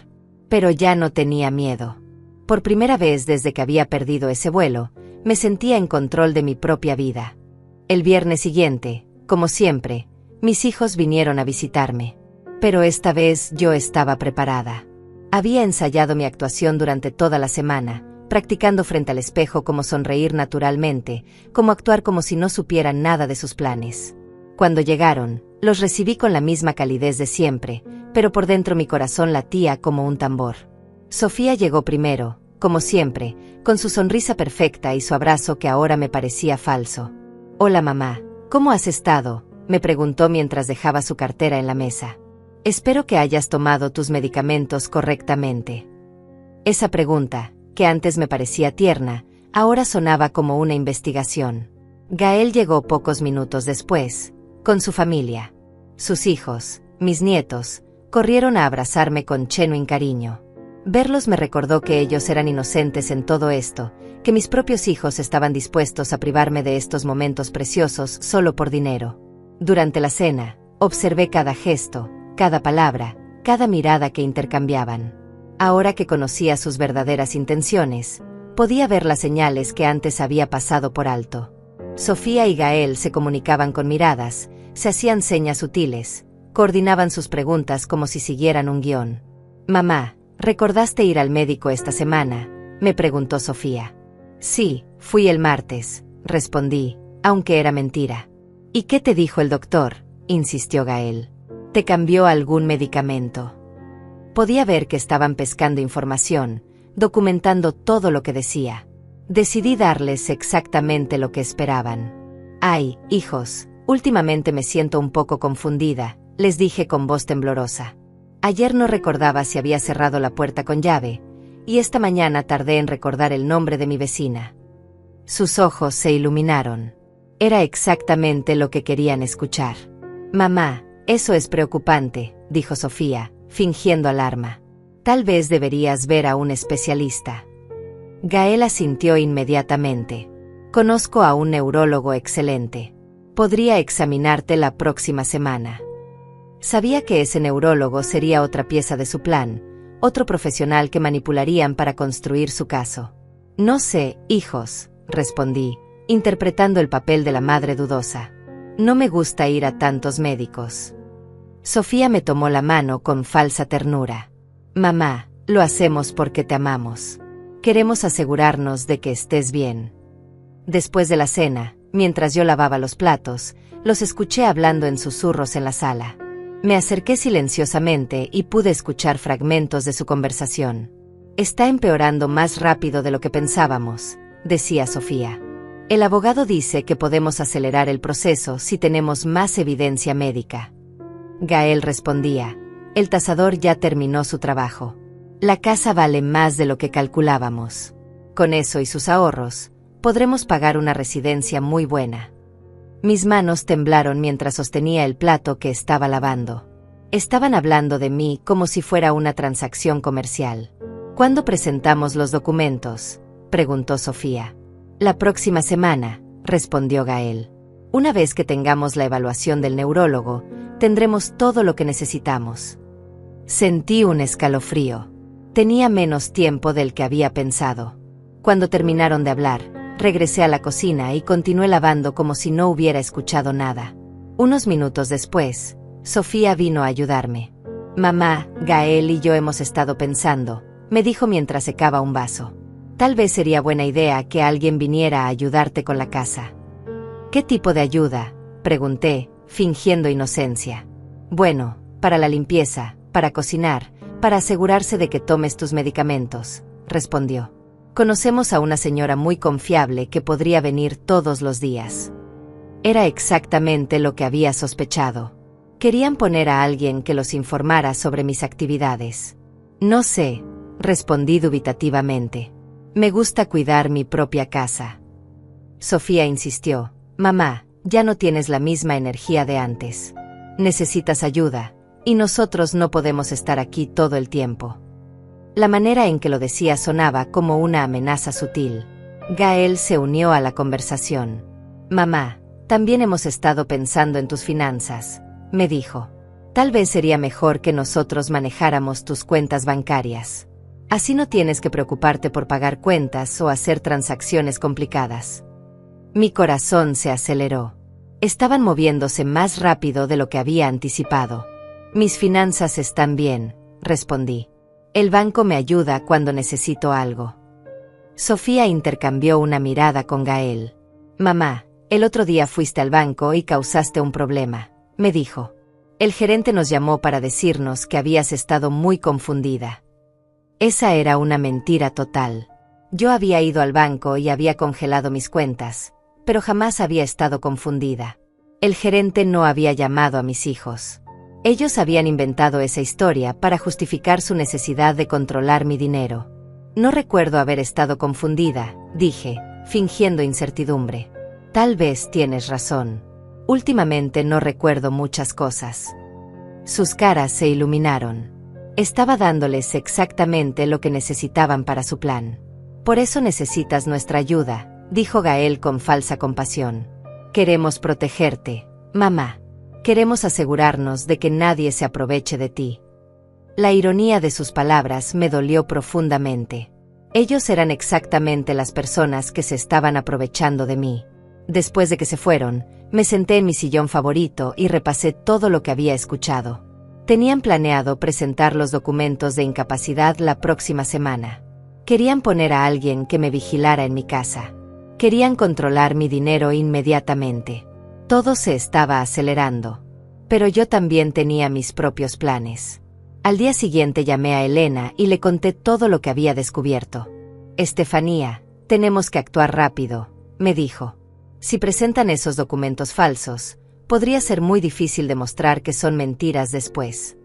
Pero ya no tenía miedo. Por primera vez desde que había perdido ese vuelo, me sentía en control de mi propia vida. El viernes siguiente, como siempre, mis hijos vinieron a visitarme. Pero esta vez yo estaba preparada. Había ensayado mi actuación durante toda la semana, practicando frente al espejo cómo sonreír naturalmente, cómo actuar como si no supieran nada de sus planes. Cuando llegaron, los recibí con la misma calidez de siempre, pero por dentro mi corazón latía como un tambor. Sofía llegó primero, como siempre, con su sonrisa perfecta y su abrazo que ahora me parecía falso. «Hola mamá, ¿cómo has estado?», me preguntó mientras dejaba su cartera en la mesa. «Espero que hayas tomado tus medicamentos correctamente». Esa pregunta, que antes me parecía tierna, ahora sonaba como una investigación. Gael llegó pocos minutos después, con su familia. Sus hijos, mis nietos, corrieron a abrazarme con genuino cariño. Verlos me recordó que ellos eran inocentes en todo esto, que mis propios hijos estaban dispuestos a privarme de estos momentos preciosos solo por dinero. Durante la cena, observé cada gesto, cada palabra, cada mirada que intercambiaban. Ahora que conocía sus verdaderas intenciones, podía ver las señales que antes había pasado por alto. Sofía y Gael se comunicaban con miradas, se hacían señas sutiles, coordinaban sus preguntas como si siguieran un guión. «Mamá, ¿recordaste ir al médico esta semana?», me preguntó Sofía. «Sí, fui el martes», respondí, aunque era mentira. «¿Y qué te dijo el doctor?», insistió Gael. «¿Te cambió algún medicamento?». Podía ver que estaban pescando información, documentando todo lo que decía. Decidí darles exactamente lo que esperaban. «Ay, hijos, últimamente me siento un poco confundida», les dije con voz temblorosa. Ayer no recordaba si había cerrado la puerta con llave, y esta mañana tardé en recordar el nombre de mi vecina. Sus ojos se iluminaron. Era exactamente lo que querían escuchar. «Mamá, eso es preocupante», dijo Sofía, fingiendo alarma. «Tal vez deberías ver a un especialista». Gael asintió inmediatamente. «Conozco a un neurólogo excelente. Podría examinarte la próxima semana». Sabía que ese neurólogo sería otra pieza de su plan, otro profesional que manipularían para construir su caso. «No sé, hijos», respondí, interpretando el papel de la madre dudosa. «No me gusta ir a tantos médicos». Sofía me tomó la mano con falsa ternura. «Mamá, lo hacemos porque te amamos. Queremos asegurarnos de que estés bien». Después de la cena, mientras yo lavaba los platos, los escuché hablando en susurros en la sala. Me acerqué silenciosamente y pude escuchar fragmentos de su conversación. «Está empeorando más rápido de lo que pensábamos», decía Sofía. «El abogado dice que podemos acelerar el proceso si tenemos más evidencia médica». Gael respondía: «El tasador ya terminó su trabajo. La casa vale más de lo que calculábamos. Con eso y sus ahorros, podremos pagar una residencia muy buena». Mis manos temblaron mientras sostenía el plato que estaba lavando. Estaban hablando de mí como si fuera una transacción comercial. ¿Cuándo presentamos los documentos?, preguntó Sofía. La próxima semana, respondió Gael. Una vez que tengamos la evaluación del neurólogo, tendremos todo lo que necesitamos. Sentí un escalofrío. Tenía menos tiempo del que había pensado. Cuando terminaron de hablar, regresé a la cocina y continué lavando como si no hubiera escuchado nada. Unos minutos después, Sofía vino a ayudarme. Mamá, Gael y yo hemos estado pensando, me dijo mientras secaba un vaso. Tal vez sería buena idea que alguien viniera a ayudarte con la casa. ¿Qué tipo de ayuda?, pregunté, fingiendo inocencia. Bueno, para la limpieza, para cocinar, para asegurarse de que tomes tus medicamentos, respondió. Conocemos a una señora muy confiable que podría venir todos los días. Era exactamente lo que había sospechado. Querían poner a alguien que los informara sobre mis actividades. No sé, respondí dubitativamente. Me gusta cuidar mi propia casa. Sofía insistió. Mamá, ya no tienes la misma energía de antes. Necesitas ayuda, y nosotros no podemos estar aquí todo el tiempo. La manera en que lo decía sonaba como una amenaza sutil. Gael se unió a la conversación. Mamá, también hemos estado pensando en tus finanzas, me dijo. Tal vez sería mejor que nosotros manejáramos tus cuentas bancarias. Así no tienes que preocuparte por pagar cuentas o hacer transacciones complicadas. Mi corazón se aceleró. Estaban moviéndose más rápido de lo que había anticipado. Mis finanzas están bien, respondí. El banco me ayuda cuando necesito algo. Sofía intercambió una mirada con Gael. Mamá, el otro día fuiste al banco y causaste un problema, me dijo. El gerente nos llamó para decirnos que habías estado muy confundida. Esa era una mentira total. Yo había ido al banco y había congelado mis cuentas, pero jamás había estado confundida. El gerente no había llamado a mis hijos. Ellos habían inventado esa historia para justificar su necesidad de controlar mi dinero. No recuerdo haber estado confundida, dije, fingiendo incertidumbre. Tal vez tienes razón. Últimamente no recuerdo muchas cosas. Sus caras se iluminaron. Estaba dándoles exactamente lo que necesitaban para su plan. Por eso necesitas nuestra ayuda, dijo Gael con falsa compasión. Queremos protegerte, mamá. Queremos asegurarnos de que nadie se aproveche de ti. La ironía de sus palabras me dolió profundamente. Ellos eran exactamente las personas que se estaban aprovechando de mí. Después de que se fueron, me senté en mi sillón favorito y repasé todo lo que había escuchado. Tenían planeado presentar los documentos de incapacidad la próxima semana. Querían poner a alguien que me vigilara en mi casa. Querían controlar mi dinero inmediatamente. Todo se estaba acelerando. Pero yo también tenía mis propios planes. Al día siguiente llamé a Elena y le conté todo lo que había descubierto. Estefanía, tenemos que actuar rápido, me dijo. Si presentan esos documentos falsos, podría ser muy difícil demostrar que son mentiras después.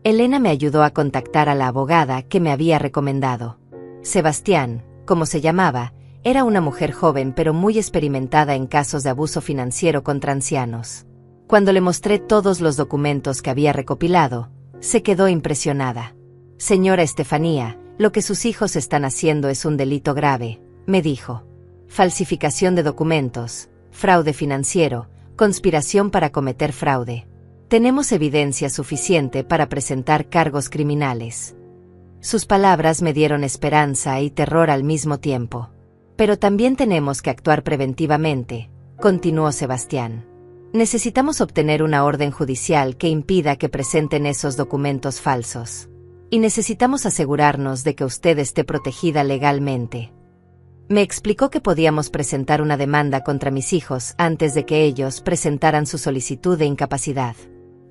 Elena me ayudó a contactar a la abogada que me había recomendado. Sebastián, como se llamaba, era una mujer joven pero muy experimentada en casos de abuso financiero contra ancianos. Cuando le mostré todos los documentos que había recopilado, se quedó impresionada. Señora Estefanía, lo que sus hijos están haciendo es un delito grave, me dijo. Falsificación de documentos, fraude financiero, conspiración para cometer fraude. Tenemos evidencia suficiente para presentar cargos criminales. Sus palabras me dieron esperanza y terror al mismo tiempo. Pero también tenemos que actuar preventivamente, continuó Sebastián. Necesitamos obtener una orden judicial que impida que presenten esos documentos falsos. Y necesitamos asegurarnos de que usted esté protegida legalmente. Me explicó que podíamos presentar una demanda contra mis hijos antes de que ellos presentaran su solicitud de incapacidad.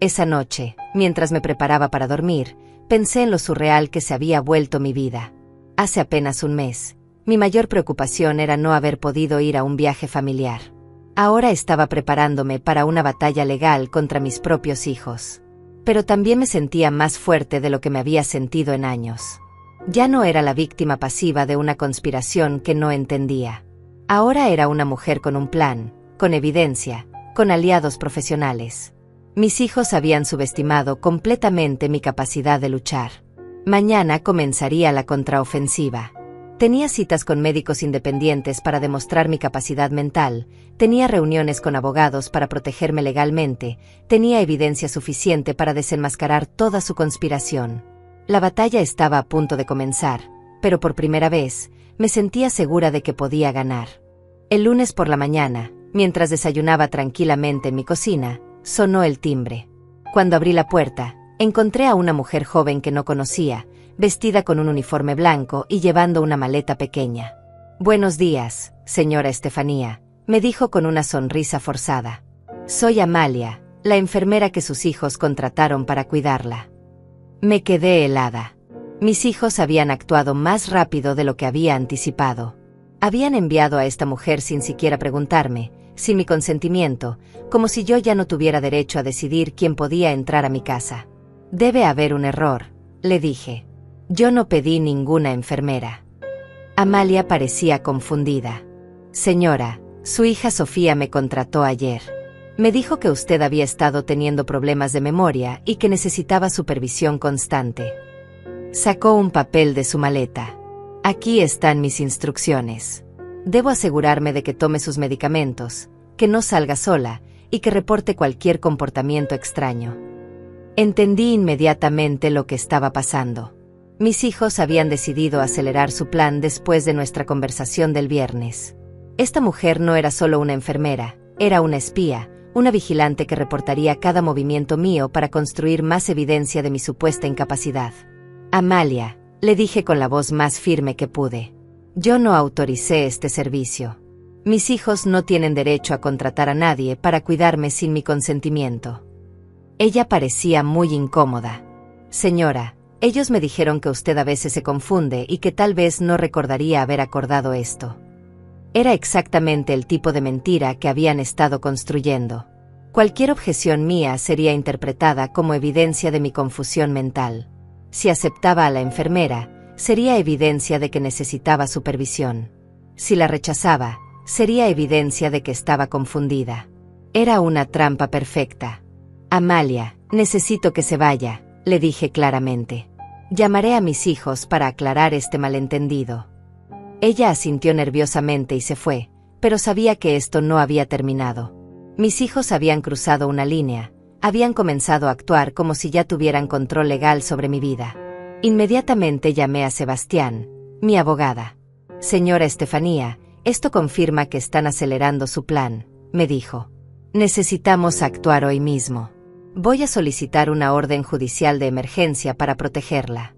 Esa noche, mientras me preparaba para dormir, pensé en lo surreal que se había vuelto mi vida. Hace apenas un mes, mi mayor preocupación era no haber podido ir a un viaje familiar. Ahora estaba preparándome para una batalla legal contra mis propios hijos. Pero también me sentía más fuerte de lo que me había sentido en años. Ya no era la víctima pasiva de una conspiración que no entendía. Ahora era una mujer con un plan, con evidencia, con aliados profesionales. Mis hijos habían subestimado completamente mi capacidad de luchar. Mañana comenzaría la contraofensiva. Tenía citas con médicos independientes para demostrar mi capacidad mental, tenía reuniones con abogados para protegerme legalmente, tenía evidencia suficiente para desenmascarar toda su conspiración. La batalla estaba a punto de comenzar, pero por primera vez, me sentía segura de que podía ganar. El lunes por la mañana, mientras desayunaba tranquilamente en mi cocina, sonó el timbre. Cuando abrí la puerta, encontré a una mujer joven que no conocía, vestida con un uniforme blanco y llevando una maleta pequeña. «Buenos días, señora Estefanía», me dijo con una sonrisa forzada. «Soy Amalia, la enfermera que sus hijos contrataron para cuidarla». Me quedé helada. Mis hijos habían actuado más rápido de lo que había anticipado. Habían enviado a esta mujer sin siquiera preguntarme, sin mi consentimiento, como si yo ya no tuviera derecho a decidir quién podía entrar a mi casa. «Debe haber un error», le dije. «Yo no pedí ninguna enfermera». Amalia parecía confundida. «Señora, su hija Sofía me contrató ayer. Me dijo que usted había estado teniendo problemas de memoria y que necesitaba supervisión constante». Sacó un papel de su maleta. «Aquí están mis instrucciones. Debo asegurarme de que tome sus medicamentos, que no salga sola y que reporte cualquier comportamiento extraño». Entendí inmediatamente lo que estaba pasando. Mis hijos habían decidido acelerar su plan después de nuestra conversación del viernes. Esta mujer no era solo una enfermera, era una espía, una vigilante que reportaría cada movimiento mío para construir más evidencia de mi supuesta incapacidad. «Amalia», le dije con la voz más firme que pude, «yo no autoricé este servicio. Mis hijos no tienen derecho a contratar a nadie para cuidarme sin mi consentimiento». Ella parecía muy incómoda. «Señora, ellos me dijeron que usted a veces se confunde y que tal vez no recordaría haber acordado esto». Era exactamente el tipo de mentira que habían estado construyendo. Cualquier objeción mía sería interpretada como evidencia de mi confusión mental. Si aceptaba a la enfermera, sería evidencia de que necesitaba supervisión. Si la rechazaba, sería evidencia de que estaba confundida. Era una trampa perfecta. «Amalia, necesito que se vaya», le dije claramente. «Llamaré a mis hijos para aclarar este malentendido». Ella asintió nerviosamente y se fue, pero sabía que esto no había terminado. Mis hijos habían cruzado una línea, habían comenzado a actuar como si ya tuvieran control legal sobre mi vida. Inmediatamente llamé a Sebastián, mi abogada. «Señora Estefanía, esto confirma que están acelerando su plan», me dijo. «Necesitamos actuar hoy mismo. Voy a solicitar una orden judicial de emergencia para protegerla».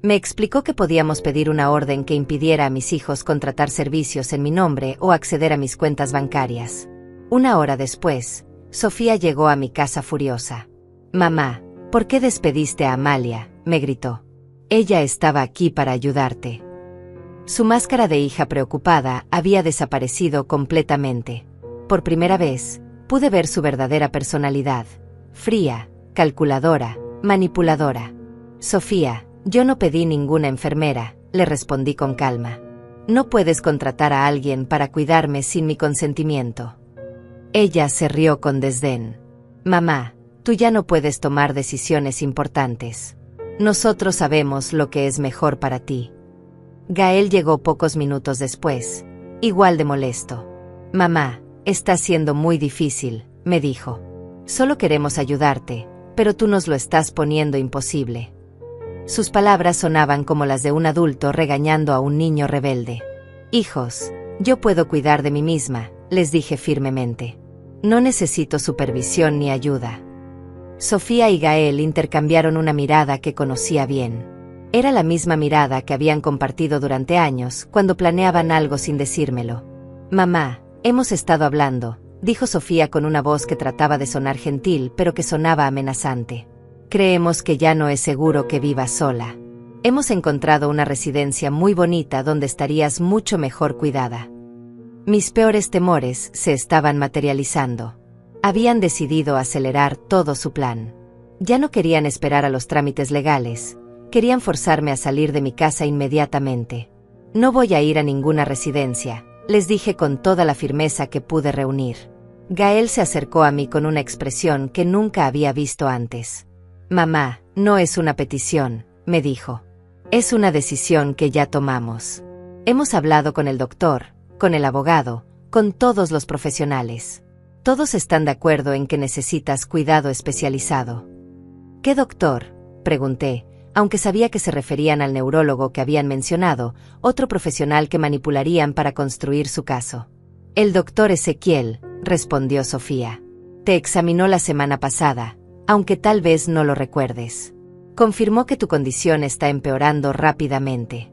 Me explicó que podíamos pedir una orden que impidiera a mis hijos contratar servicios en mi nombre o acceder a mis cuentas bancarias. Una hora después, Sofía llegó a mi casa furiosa. «Mamá, ¿por qué despediste a Amalia?», me gritó. «Ella estaba aquí para ayudarte». Su máscara de hija preocupada había desaparecido completamente. Por primera vez, pude ver su verdadera personalidad. Fría, calculadora, manipuladora. «Sofía, yo no pedí ninguna enfermera», le respondí con calma. «No puedes contratar a alguien para cuidarme sin mi consentimiento». Ella se rió con desdén. «Mamá, tú ya no puedes tomar decisiones importantes. Nosotros sabemos lo que es mejor para ti». Gael llegó pocos minutos después, igual de molesto. «Mamá, está siendo muy difícil», me dijo. «Solo queremos ayudarte, pero tú nos lo estás poniendo imposible». Sus palabras sonaban como las de un adulto regañando a un niño rebelde. «Hijos, yo puedo cuidar de mí misma», les dije firmemente. «No necesito supervisión ni ayuda». Sofía y Gael intercambiaron una mirada que conocía bien. Era la misma mirada que habían compartido durante años cuando planeaban algo sin decírmelo. «Mamá, hemos estado hablando», dijo Sofía con una voz que trataba de sonar gentil pero que sonaba amenazante. «Creemos que ya no es seguro que vivas sola. Hemos encontrado una residencia muy bonita donde estarías mucho mejor cuidada». Mis peores temores se estaban materializando. Habían decidido acelerar todo su plan. Ya no querían esperar a los trámites legales, querían forzarme a salir de mi casa inmediatamente. «No voy a ir a ninguna residencia», les dije con toda la firmeza que pude reunir. Gael se acercó a mí con una expresión que nunca había visto antes. Mamá, no es una petición, me dijo. Es una decisión que ya tomamos. Hemos hablado con el doctor, con el abogado, con todos los profesionales. Todos están de acuerdo en que necesitas cuidado especializado. ¿Qué doctor?, pregunté, aunque sabía que se referían al neurólogo que habían mencionado, otro profesional que manipularían para construir su caso. El doctor Ezequiel, respondió Sofía. Te examinó la semana pasada, aunque tal vez no lo recuerdes. Confirmó que tu condición está empeorando rápidamente.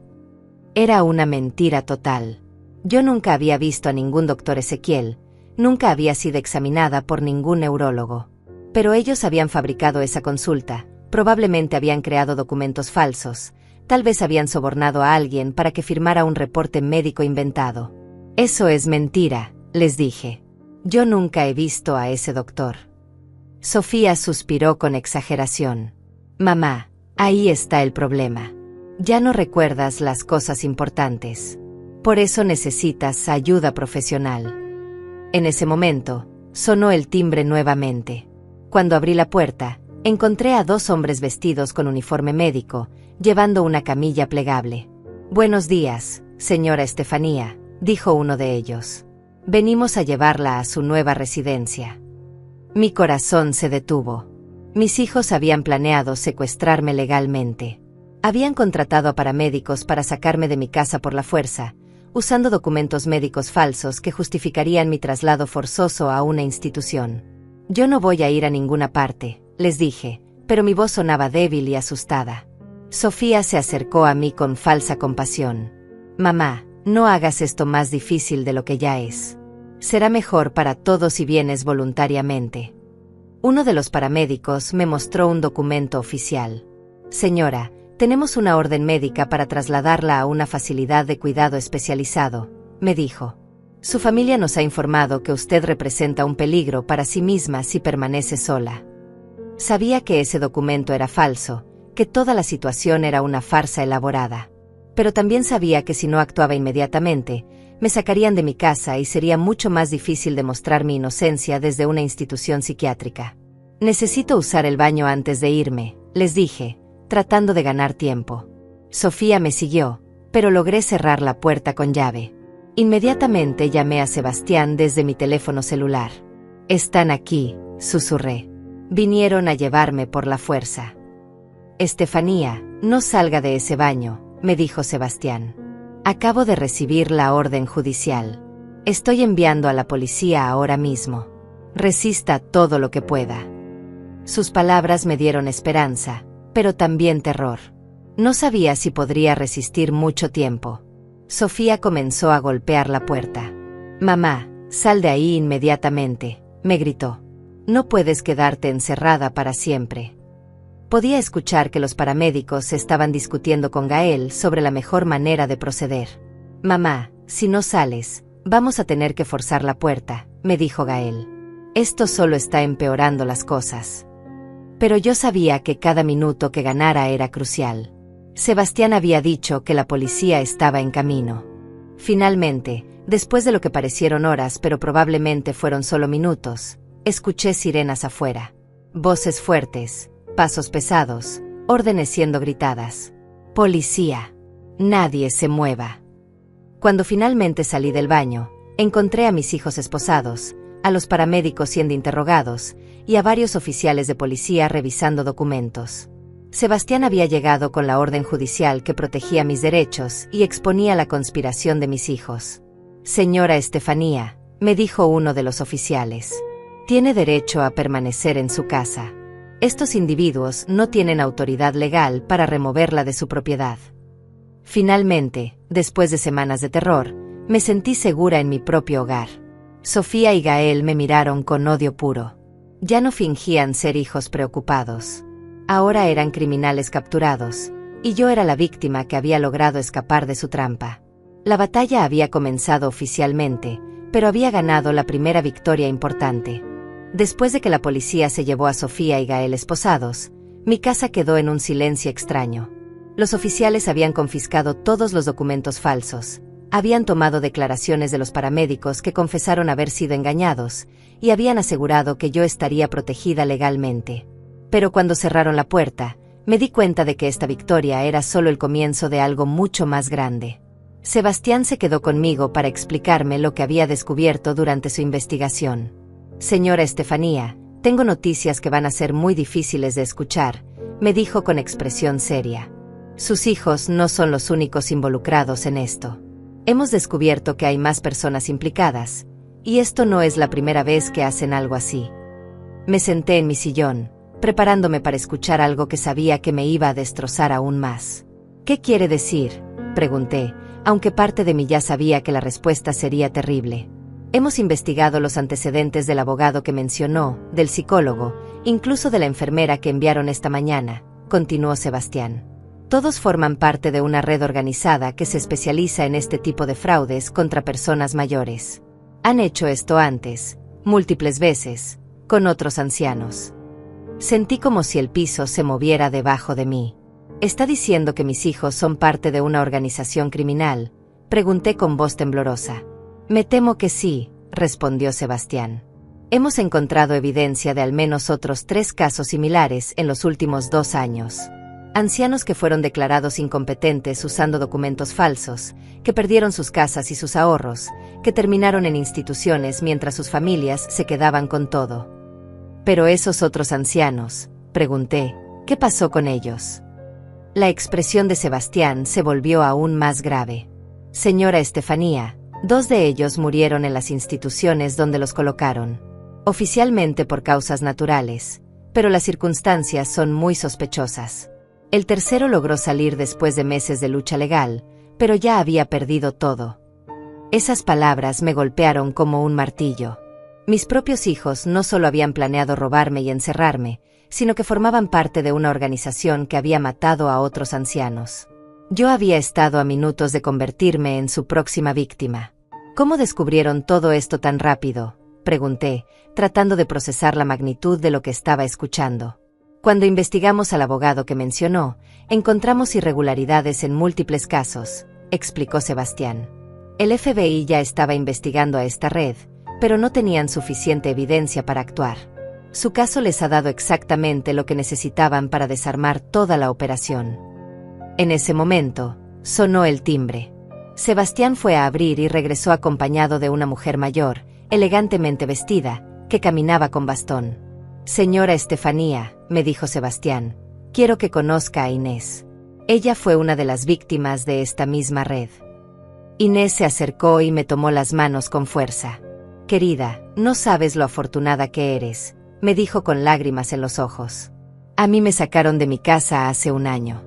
Era una mentira total. Yo nunca había visto a ningún doctor Ezequiel, nunca había sido examinada por ningún neurólogo. Pero ellos habían fabricado esa consulta, probablemente habían creado documentos falsos, tal vez habían sobornado a alguien para que firmara un reporte médico inventado. Eso es mentira, les dije. Yo nunca he visto a ese doctor. Sofía suspiró con exageración. Mamá, ahí está el problema. Ya no recuerdas las cosas importantes. Por eso necesitas ayuda profesional. En ese momento, sonó el timbre nuevamente. Cuando abrí la puerta, encontré a 2 hombres vestidos con uniforme médico, llevando una camilla plegable. Buenos días, señora Estefanía, dijo uno de ellos. Venimos a llevarla a su nueva residencia. Mi corazón se detuvo. Mis hijos habían planeado secuestrarme legalmente. Habían contratado a paramédicos para sacarme de mi casa por la fuerza, usando documentos médicos falsos que justificarían mi traslado forzoso a una institución. Yo no voy a ir a ninguna parte, les dije, pero mi voz sonaba débil y asustada. Sofía se acercó a mí con falsa compasión. Mamá, no hagas esto más difícil de lo que ya es. Será mejor para todos si vienes voluntariamente. Uno de los paramédicos me mostró un documento oficial. Señora, tenemos una orden médica para trasladarla a una facilidad de cuidado especializado, me dijo. Su familia nos ha informado que usted representa un peligro para sí misma si permanece sola. Sabía que ese documento era falso, que toda la situación era una farsa elaborada. Pero también sabía que si no actuaba inmediatamente, me sacarían de mi casa y sería mucho más difícil demostrar mi inocencia desde una institución psiquiátrica. Necesito usar el baño antes de irme, les dije, tratando de ganar tiempo. Sofía me siguió, pero logré cerrar la puerta con llave. Inmediatamente llamé a Sebastián desde mi teléfono celular. Están aquí, susurré. Vinieron a llevarme por la fuerza. Estefanía, no salga de ese baño, me dijo Sebastián. Acabo de recibir la orden judicial. Estoy enviando a la policía ahora mismo. Resista todo lo que pueda. Sus palabras me dieron esperanza, pero también terror. No sabía si podría resistir mucho tiempo. Sofía comenzó a golpear la puerta. Mamá, sal de ahí inmediatamente, me gritó. No puedes quedarte encerrada para siempre. Podía escuchar que los paramédicos estaban discutiendo con Gael sobre la mejor manera de proceder. Mamá, si no sales, vamos a tener que forzar la puerta, me dijo Gael. Esto solo está empeorando las cosas. Pero yo sabía que cada minuto que ganara era crucial. Sebastián había dicho que la policía estaba en camino. Finalmente, después de lo que parecieron horas pero probablemente fueron solo minutos, escuché sirenas afuera. Voces fuertes, pasos pesados, órdenes siendo gritadas. Policía. Nadie se mueva. Cuando finalmente salí del baño, encontré a mis hijos esposados, a los paramédicos siendo interrogados, y a varios oficiales de policía revisando documentos. Sebastián había llegado con la orden judicial que protegía mis derechos y exponía la conspiración de mis hijos. Señora Estefanía, me dijo uno de los oficiales, tiene derecho a permanecer en su casa. Estos individuos no tienen autoridad legal para removerla de su propiedad. Finalmente, después de semanas de terror, me sentí segura en mi propio hogar. Sofía y Gael me miraron con odio puro. Ya no fingían ser hijos preocupados. Ahora eran criminales capturados, y yo era la víctima que había logrado escapar de su trampa. La batalla había comenzado oficialmente, pero había ganado la primera victoria importante. Después de que la policía se llevó a Sofía y Gael esposados, mi casa quedó en un silencio extraño. Los oficiales habían confiscado todos los documentos falsos, Habían tomado declaraciones de los paramédicos que confesaron haber sido engañados, y habían asegurado que yo estaría protegida legalmente. Pero cuando cerraron la puerta, me di cuenta de que esta victoria era solo el comienzo de algo mucho más grande. Sebastián se quedó conmigo para explicarme lo que había descubierto durante su investigación. Señora Estefanía, tengo noticias que van a ser muy difíciles de escuchar, me dijo con expresión seria. Sus hijos no son los únicos involucrados en esto. Hemos descubierto que hay más personas implicadas, y esto no es la primera vez que hacen algo así. Me senté en mi sillón, preparándome para escuchar algo que sabía que me iba a destrozar aún más. ¿Qué quiere decir?, pregunté, aunque parte de mí ya sabía que la respuesta sería terrible. Hemos investigado los antecedentes del abogado que mencionó, del psicólogo, incluso de la enfermera que enviaron esta mañana, continuó Sebastián. Todos forman parte de una red organizada que se especializa en este tipo de fraudes contra personas mayores. Han hecho esto antes, múltiples veces, con otros ancianos. Sentí como si el piso se moviera debajo de mí. ¿Está diciendo que mis hijos son parte de una organización criminal?, pregunté con voz temblorosa. Me temo que sí, respondió Sebastián. Hemos encontrado evidencia de al menos otros 3 casos similares en los últimos 2 años. Ancianos que fueron declarados incompetentes usando documentos falsos, que perdieron sus casas y sus ahorros, que terminaron en instituciones mientras sus familias se quedaban con todo. Pero esos otros ancianos, pregunté, ¿qué pasó con ellos? La expresión de Sebastián se volvió aún más grave. Señora Estefanía, 2 de ellos murieron en las instituciones donde los colocaron. Oficialmente por causas naturales, pero las circunstancias son muy sospechosas. El tercero logró salir después de meses de lucha legal, pero ya había perdido todo. Esas palabras me golpearon como un martillo. Mis propios hijos no solo habían planeado robarme y encerrarme, sino que formaban parte de una organización que había matado a otros ancianos. Yo había estado a minutos de convertirme en su próxima víctima. ¿Cómo descubrieron todo esto tan rápido?, pregunté, tratando de procesar la magnitud de lo que estaba escuchando. Cuando investigamos al abogado que mencionó, encontramos irregularidades en múltiples casos, explicó Sebastián. El FBI ya estaba investigando a esta red, pero no tenían suficiente evidencia para actuar. Su caso les ha dado exactamente lo que necesitaban para desarmar toda la operación. En ese momento, sonó el timbre. Sebastián fue a abrir y regresó acompañado de una mujer mayor, elegantemente vestida, que caminaba con bastón. Señora Estefanía, me dijo Sebastián, quiero que conozca a Inés. Ella fue una de las víctimas de esta misma red. Inés se acercó y me tomó las manos con fuerza. Querida, no sabes lo afortunada que eres, me dijo con lágrimas en los ojos. A mí me sacaron de mi casa hace 1 año.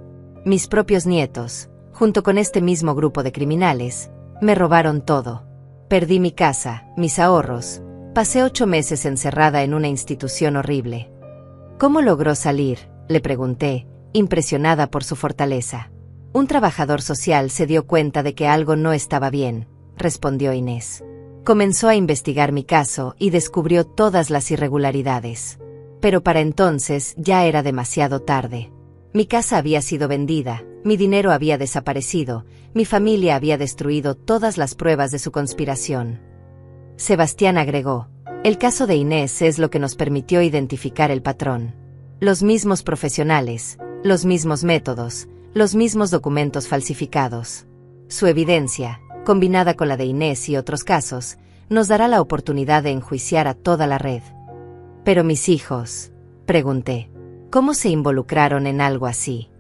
Mis propios nietos, junto con este mismo grupo de criminales, me robaron todo. Perdí mi casa, mis ahorros. Pasé 8 meses encerrada en una institución horrible. ¿Cómo logró salir?, le pregunté, impresionada por su fortaleza. Un trabajador social se dio cuenta de que algo no estaba bien, respondió Inés. Comenzó a investigar mi caso y descubrió todas las irregularidades. Pero para entonces ya era demasiado tarde. Mi casa había sido vendida, mi dinero había desaparecido, mi familia había destruido todas las pruebas de su conspiración. Sebastián agregó, el caso de Inés es lo que nos permitió identificar el patrón. Los mismos profesionales, los mismos métodos, los mismos documentos falsificados. Su evidencia, combinada con la de Inés y otros casos, nos dará la oportunidad de enjuiciar a toda la red. ¿Pero mis hijos?, pregunté. ¿Cómo se involucraron en algo así?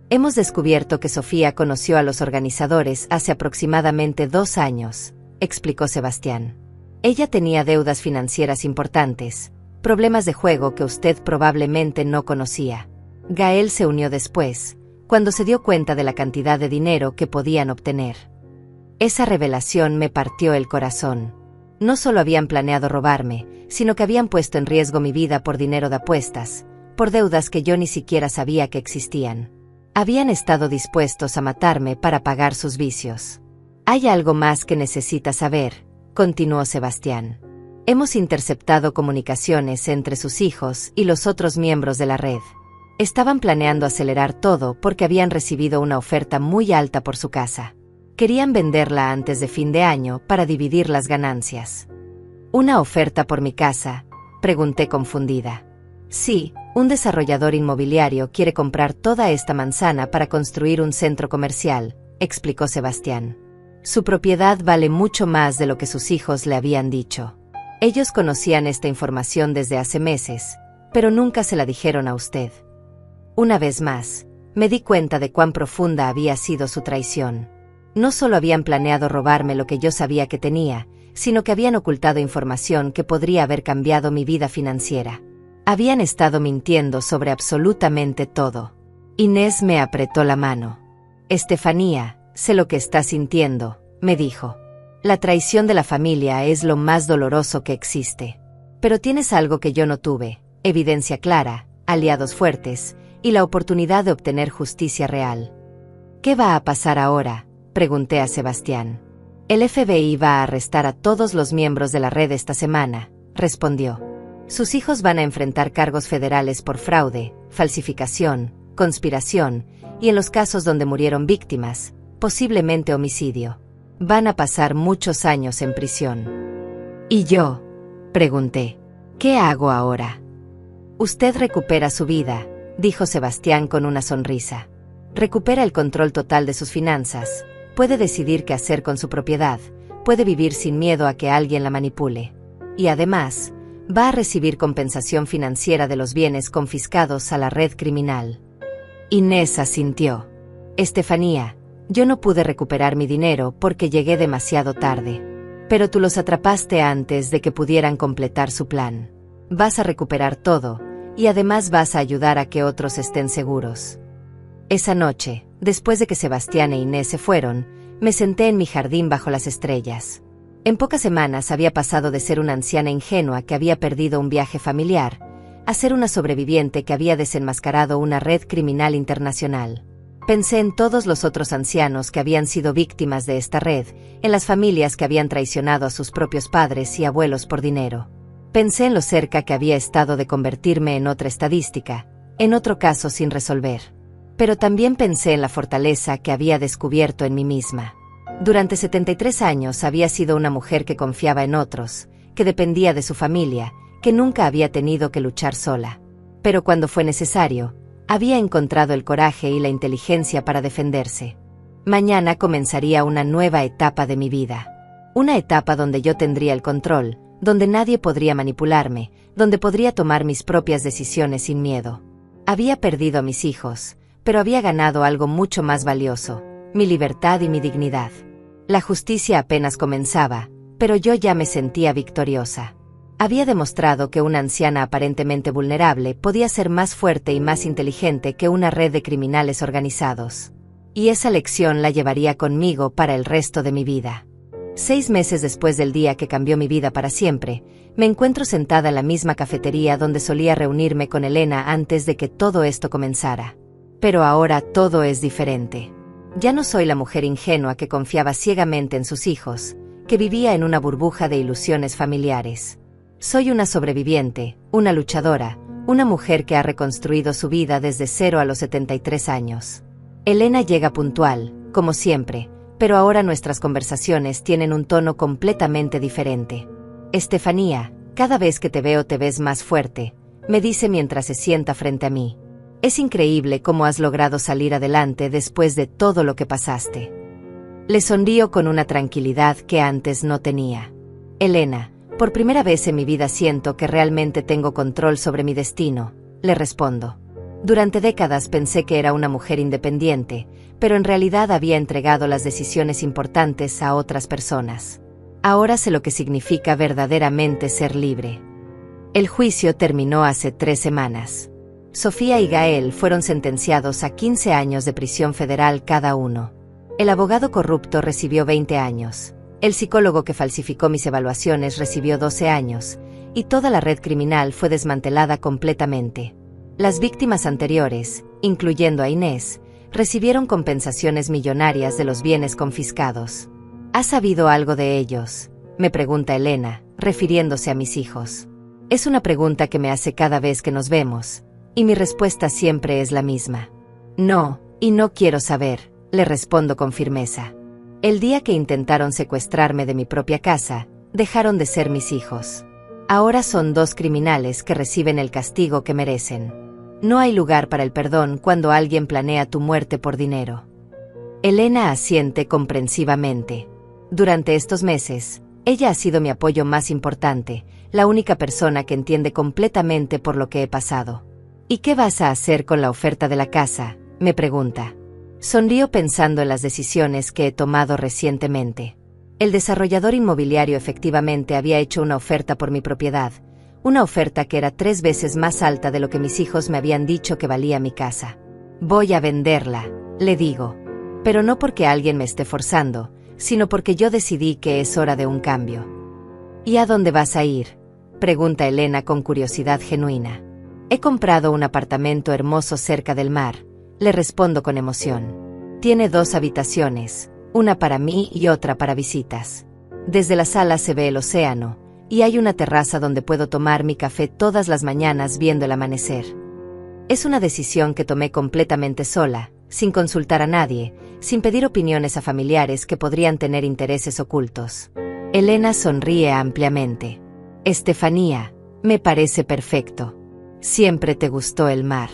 Hemos descubierto que Sofía conoció a los organizadores hace aproximadamente 2 años, explicó Sebastián. Ella tenía deudas financieras importantes, problemas de juego que usted probablemente no conocía. Gael se unió después, cuando se dio cuenta de la cantidad de dinero que podían obtener. Esa revelación me partió el corazón. No solo habían planeado robarme, sino que habían puesto en riesgo mi vida por dinero de apuestas, por deudas que yo ni siquiera sabía que existían. Habían estado dispuestos a matarme para pagar sus vicios. Hay algo más que necesita saber, continuó Sebastián. Hemos interceptado comunicaciones entre sus hijos y los otros miembros de la red. Estaban planeando acelerar todo porque habían recibido una oferta muy alta por su casa. Querían venderla antes de fin de año para dividir las ganancias. ¿Una oferta por mi casa?, pregunté confundida. Sí, un desarrollador inmobiliario quiere comprar toda esta manzana para construir un centro comercial, explicó Sebastián. Su propiedad vale mucho más de lo que sus hijos le habían dicho. Ellos conocían esta información desde hace meses, pero nunca se la dijeron a usted. Una vez más, me di cuenta de cuán profunda había sido su traición. No solo habían planeado robarme lo que yo sabía que tenía, sino que habían ocultado información que podría haber cambiado mi vida financiera. Habían estado mintiendo sobre absolutamente todo. Inés me apretó la mano. Estefanía, sé lo que estás sintiendo, me dijo. La traición de la familia es lo más doloroso que existe. Pero tienes algo que yo no tuve: evidencia clara, aliados fuertes, y la oportunidad de obtener justicia real. ¿Qué va a pasar ahora?, pregunté a Sebastián. El FBI va a arrestar a todos los miembros de la red esta semana, respondió. Sus hijos van a enfrentar cargos federales por fraude, falsificación, conspiración, y en los casos donde murieron víctimas, posiblemente homicidio. Van a pasar muchos años en prisión. ¿Y yo?, pregunté. ¿Qué hago ahora? Usted recupera su vida, dijo Sebastián con una sonrisa. Recupera el control total de sus finanzas, puede decidir qué hacer con su propiedad, puede vivir sin miedo a que alguien la manipule. Y además, va a recibir compensación financiera de los bienes confiscados a la red criminal. Inés asintió. Estefanía, yo no pude recuperar mi dinero porque llegué demasiado tarde. Pero tú los atrapaste antes de que pudieran completar su plan. Vas a recuperar todo, y además vas a ayudar a que otros estén seguros. Esa noche, después de que Sebastián e Inés se fueron, me senté en mi jardín bajo las estrellas. En pocas semanas había pasado de ser una anciana ingenua que había perdido un viaje familiar, a ser una sobreviviente que había desenmascarado una red criminal internacional. Pensé en todos los otros ancianos que habían sido víctimas de esta red, en las familias que habían traicionado a sus propios padres y abuelos por dinero. Pensé en lo cerca que había estado de convertirme en otra estadística, en otro caso sin resolver. Pero también pensé en la fortaleza que había descubierto en mí misma. Durante 73 años había sido una mujer que confiaba en otros, que dependía de su familia, que nunca había tenido que luchar sola. Pero cuando fue necesario, había encontrado el coraje y la inteligencia para defenderse. Mañana comenzaría una nueva etapa de mi vida. Una etapa donde yo tendría el control, donde nadie podría manipularme, donde podría tomar mis propias decisiones sin miedo. Había perdido a mis hijos, pero había ganado algo mucho más valioso: mi libertad y mi dignidad. La justicia apenas comenzaba, pero yo ya me sentía victoriosa. Había demostrado que una anciana aparentemente vulnerable podía ser más fuerte y más inteligente que una red de criminales organizados. Y esa lección la llevaría conmigo para el resto de mi vida. 6 meses después del día que cambió mi vida para siempre, me encuentro sentada en la misma cafetería donde solía reunirme con Elena antes de que todo esto comenzara. Pero ahora todo es diferente. Ya no soy la mujer ingenua que confiaba ciegamente en sus hijos, que vivía en una burbuja de ilusiones familiares. Soy una sobreviviente, una luchadora, una mujer que ha reconstruido su vida desde cero a los 73 años. Elena llega puntual, como siempre, pero ahora nuestras conversaciones tienen un tono completamente diferente. Estefanía, cada vez que te veo te ves más fuerte, me dice mientras se sienta frente a mí. Es increíble cómo has logrado salir adelante después de todo lo que pasaste. Le sonrío con una tranquilidad que antes no tenía. Elena, por primera vez en mi vida siento que realmente tengo control sobre mi destino, le respondo. Durante décadas pensé que era una mujer independiente, pero en realidad había entregado las decisiones importantes a otras personas. Ahora sé lo que significa verdaderamente ser libre. El juicio terminó hace 3 semanas. Sofía y Gael fueron sentenciados a 15 años de prisión federal cada uno. El abogado corrupto recibió 20 años. El psicólogo que falsificó mis evaluaciones recibió 12 años, y toda la red criminal fue desmantelada completamente. Las víctimas anteriores, incluyendo a Inés, recibieron compensaciones millonarias de los bienes confiscados. ¿Has sabido algo de ellos?, me pregunta Elena, refiriéndose a mis hijos. Es una pregunta que me hace cada vez que nos vemos, y mi respuesta siempre es la misma. No, y no quiero saber, le respondo con firmeza. El día que intentaron secuestrarme de mi propia casa, dejaron de ser mis hijos. Ahora son dos criminales que reciben el castigo que merecen. No hay lugar para el perdón cuando alguien planea tu muerte por dinero. Elena asiente comprensivamente. Durante estos meses, ella ha sido mi apoyo más importante, la única persona que entiende completamente por lo que he pasado. ¿Y qué vas a hacer con la oferta de la casa?, me pregunta. Sonrío pensando en las decisiones que he tomado recientemente. El desarrollador inmobiliario efectivamente había hecho una oferta por mi propiedad, una oferta que era 3 veces más alta de lo que mis hijos me habían dicho que valía mi casa. Voy a venderla, le digo. Pero no porque alguien me esté forzando, sino porque yo decidí que es hora de un cambio. ¿Y a dónde vas a ir?, pregunta Elena con curiosidad genuina. He comprado un apartamento hermoso cerca del mar, le respondo con emoción. Tiene 2 habitaciones, una para mí y otra para visitas. Desde la sala se ve el océano, y hay una terraza donde puedo tomar mi café todas las mañanas viendo el amanecer. Es una decisión que tomé completamente sola, sin consultar a nadie, sin pedir opiniones a familiares que podrían tener intereses ocultos. Elena sonríe ampliamente. Estefanía, me parece perfecto. Siempre te gustó el mar.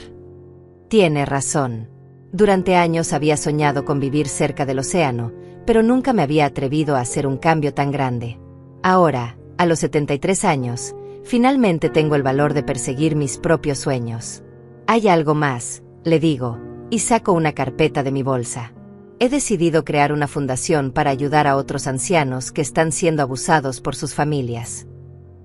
Tiene razón. Durante años había soñado con vivir cerca del océano, pero nunca me había atrevido a hacer un cambio tan grande. Ahora, a los 73 años, finalmente tengo el valor de perseguir mis propios sueños. Hay algo más, le digo, y saco una carpeta de mi bolsa. He decidido crear una fundación para ayudar a otros ancianos que están siendo abusados por sus familias.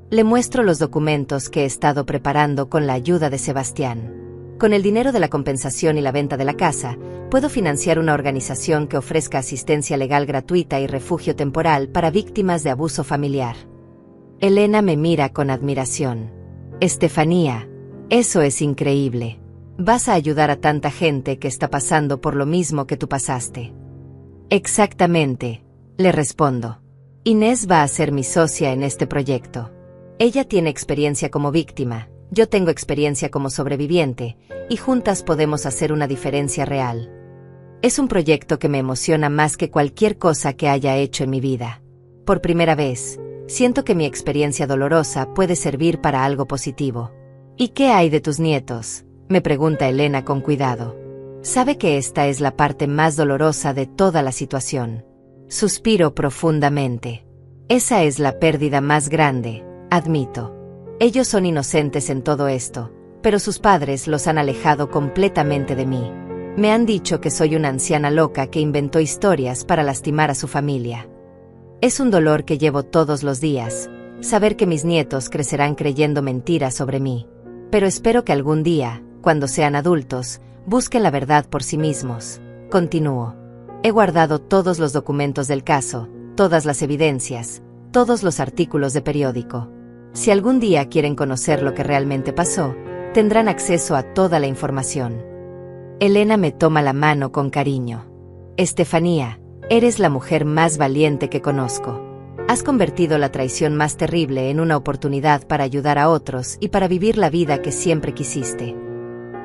Le muestro los documentos que he estado preparando con la ayuda de Sebastián. Con el dinero de la compensación y la venta de la casa, puedo financiar una organización que ofrezca asistencia legal gratuita y refugio temporal para víctimas de abuso familiar. Elena me mira con admiración. Estefanía, eso es increíble. Vas a ayudar a tanta gente que está pasando por lo mismo que tú pasaste. Exactamente, le respondo. Inés va a ser mi socia en este proyecto. Ella tiene experiencia como víctima, yo tengo experiencia como sobreviviente, y juntas podemos hacer una diferencia real. Es un proyecto que me emociona más que cualquier cosa que haya hecho en mi vida. Por primera vez, siento que mi experiencia dolorosa puede servir para algo positivo. ¿Y qué hay de tus nietos?, me pregunta Elena con cuidado. Sabe que esta es la parte más dolorosa de toda la situación. Suspiro profundamente. Esa es la pérdida más grande, admito. Ellos son inocentes en todo esto, pero sus padres los han alejado completamente de mí. Me han dicho que soy una anciana loca que inventó historias para lastimar a su familia. Es un dolor que llevo todos los días, saber que mis nietos crecerán creyendo mentiras sobre mí. Pero espero que algún día, cuando sean adultos, busquen la verdad por sí mismos. Continúo. He guardado todos los documentos del caso, todas las evidencias, todos los artículos de periódico. Si algún día quieren conocer lo que realmente pasó, tendrán acceso a toda la información. Elena me toma la mano con cariño. Estefanía, eres la mujer más valiente que conozco. Has convertido la traición más terrible en una oportunidad para ayudar a otros y para vivir la vida que siempre quisiste.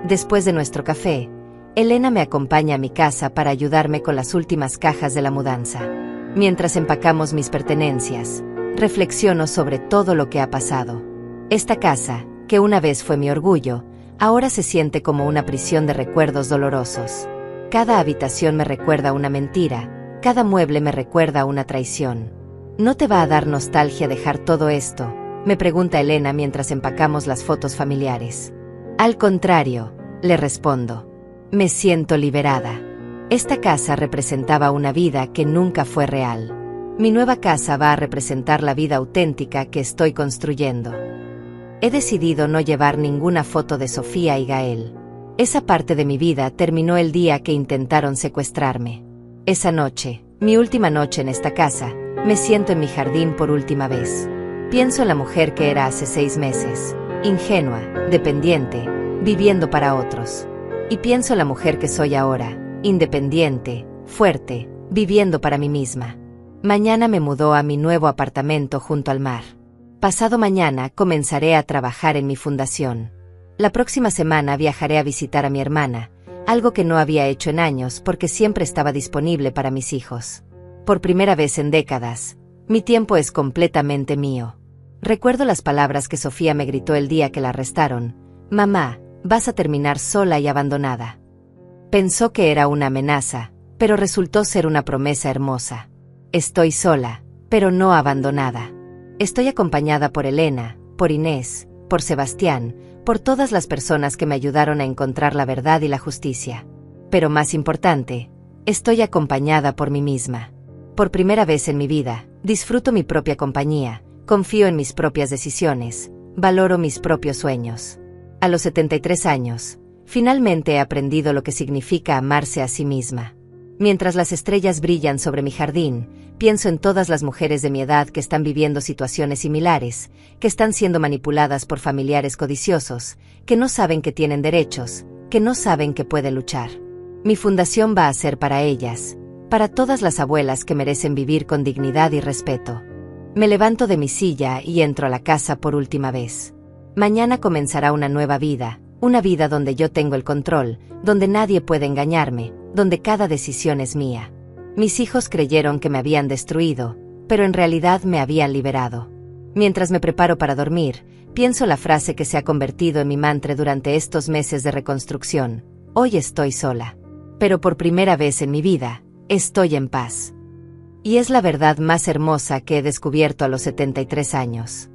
Después de nuestro café, Elena me acompaña a mi casa para ayudarme con las últimas cajas de la mudanza. Mientras empacamos mis pertenencias, reflexiono sobre todo lo que ha pasado. Esta casa, que una vez fue mi orgullo, ahora se siente como una prisión de recuerdos dolorosos. Cada habitación me recuerda una mentira, cada mueble me recuerda una traición. ¿No te va a dar nostalgia dejar todo esto?, me pregunta Elena mientras empacamos las fotos familiares. Al contrario, le respondo. Me siento liberada. Esta casa representaba una vida que nunca fue real. Mi nueva casa va a representar la vida auténtica que estoy construyendo. He decidido no llevar ninguna foto de Sofía y Gael. Esa parte de mi vida terminó el día que intentaron secuestrarme. Esa noche, mi última noche en esta casa, me siento en mi jardín por última vez. Pienso en la mujer que era hace 6 meses, ingenua, dependiente, viviendo para otros. Y pienso en la mujer que soy ahora, independiente, fuerte, viviendo para mí misma. Mañana me mudó a mi nuevo apartamento junto al mar. Pasado mañana comenzaré a trabajar en mi fundación. La próxima semana viajaré a visitar a mi hermana, algo que no había hecho en años porque siempre estaba disponible para mis hijos. Por primera vez en décadas, mi tiempo es completamente mío. Recuerdo las palabras que Sofía me gritó el día que la arrestaron: «Mamá, vas a terminar sola y abandonada». Pensó que era una amenaza, pero resultó ser una promesa hermosa. Estoy sola, pero no abandonada. Estoy acompañada por Elena, por Inés, por Sebastián, por todas las personas que me ayudaron a encontrar la verdad y la justicia. Pero más importante, estoy acompañada por mí misma. Por primera vez en mi vida, disfruto mi propia compañía, confío en mis propias decisiones, valoro mis propios sueños. A los 73 años, finalmente he aprendido lo que significa amarse a sí misma. Mientras las estrellas brillan sobre mi jardín, pienso en todas las mujeres de mi edad que están viviendo situaciones similares, que están siendo manipuladas por familiares codiciosos, que no saben que tienen derechos, que no saben que pueden luchar. Mi fundación va a ser para ellas, para todas las abuelas que merecen vivir con dignidad y respeto. Me levanto de mi silla y entro a la casa por última vez. Mañana comenzará una nueva vida, una vida donde yo tengo el control, donde nadie puede engañarme, donde cada decisión es mía. Mis hijos creyeron que me habían destruido, pero en realidad me habían liberado. Mientras me preparo para dormir, pienso la frase que se ha convertido en mi mantra durante estos meses de reconstrucción: hoy estoy sola. Pero por primera vez en mi vida, estoy en paz. Y es la verdad más hermosa que he descubierto a los 73 años.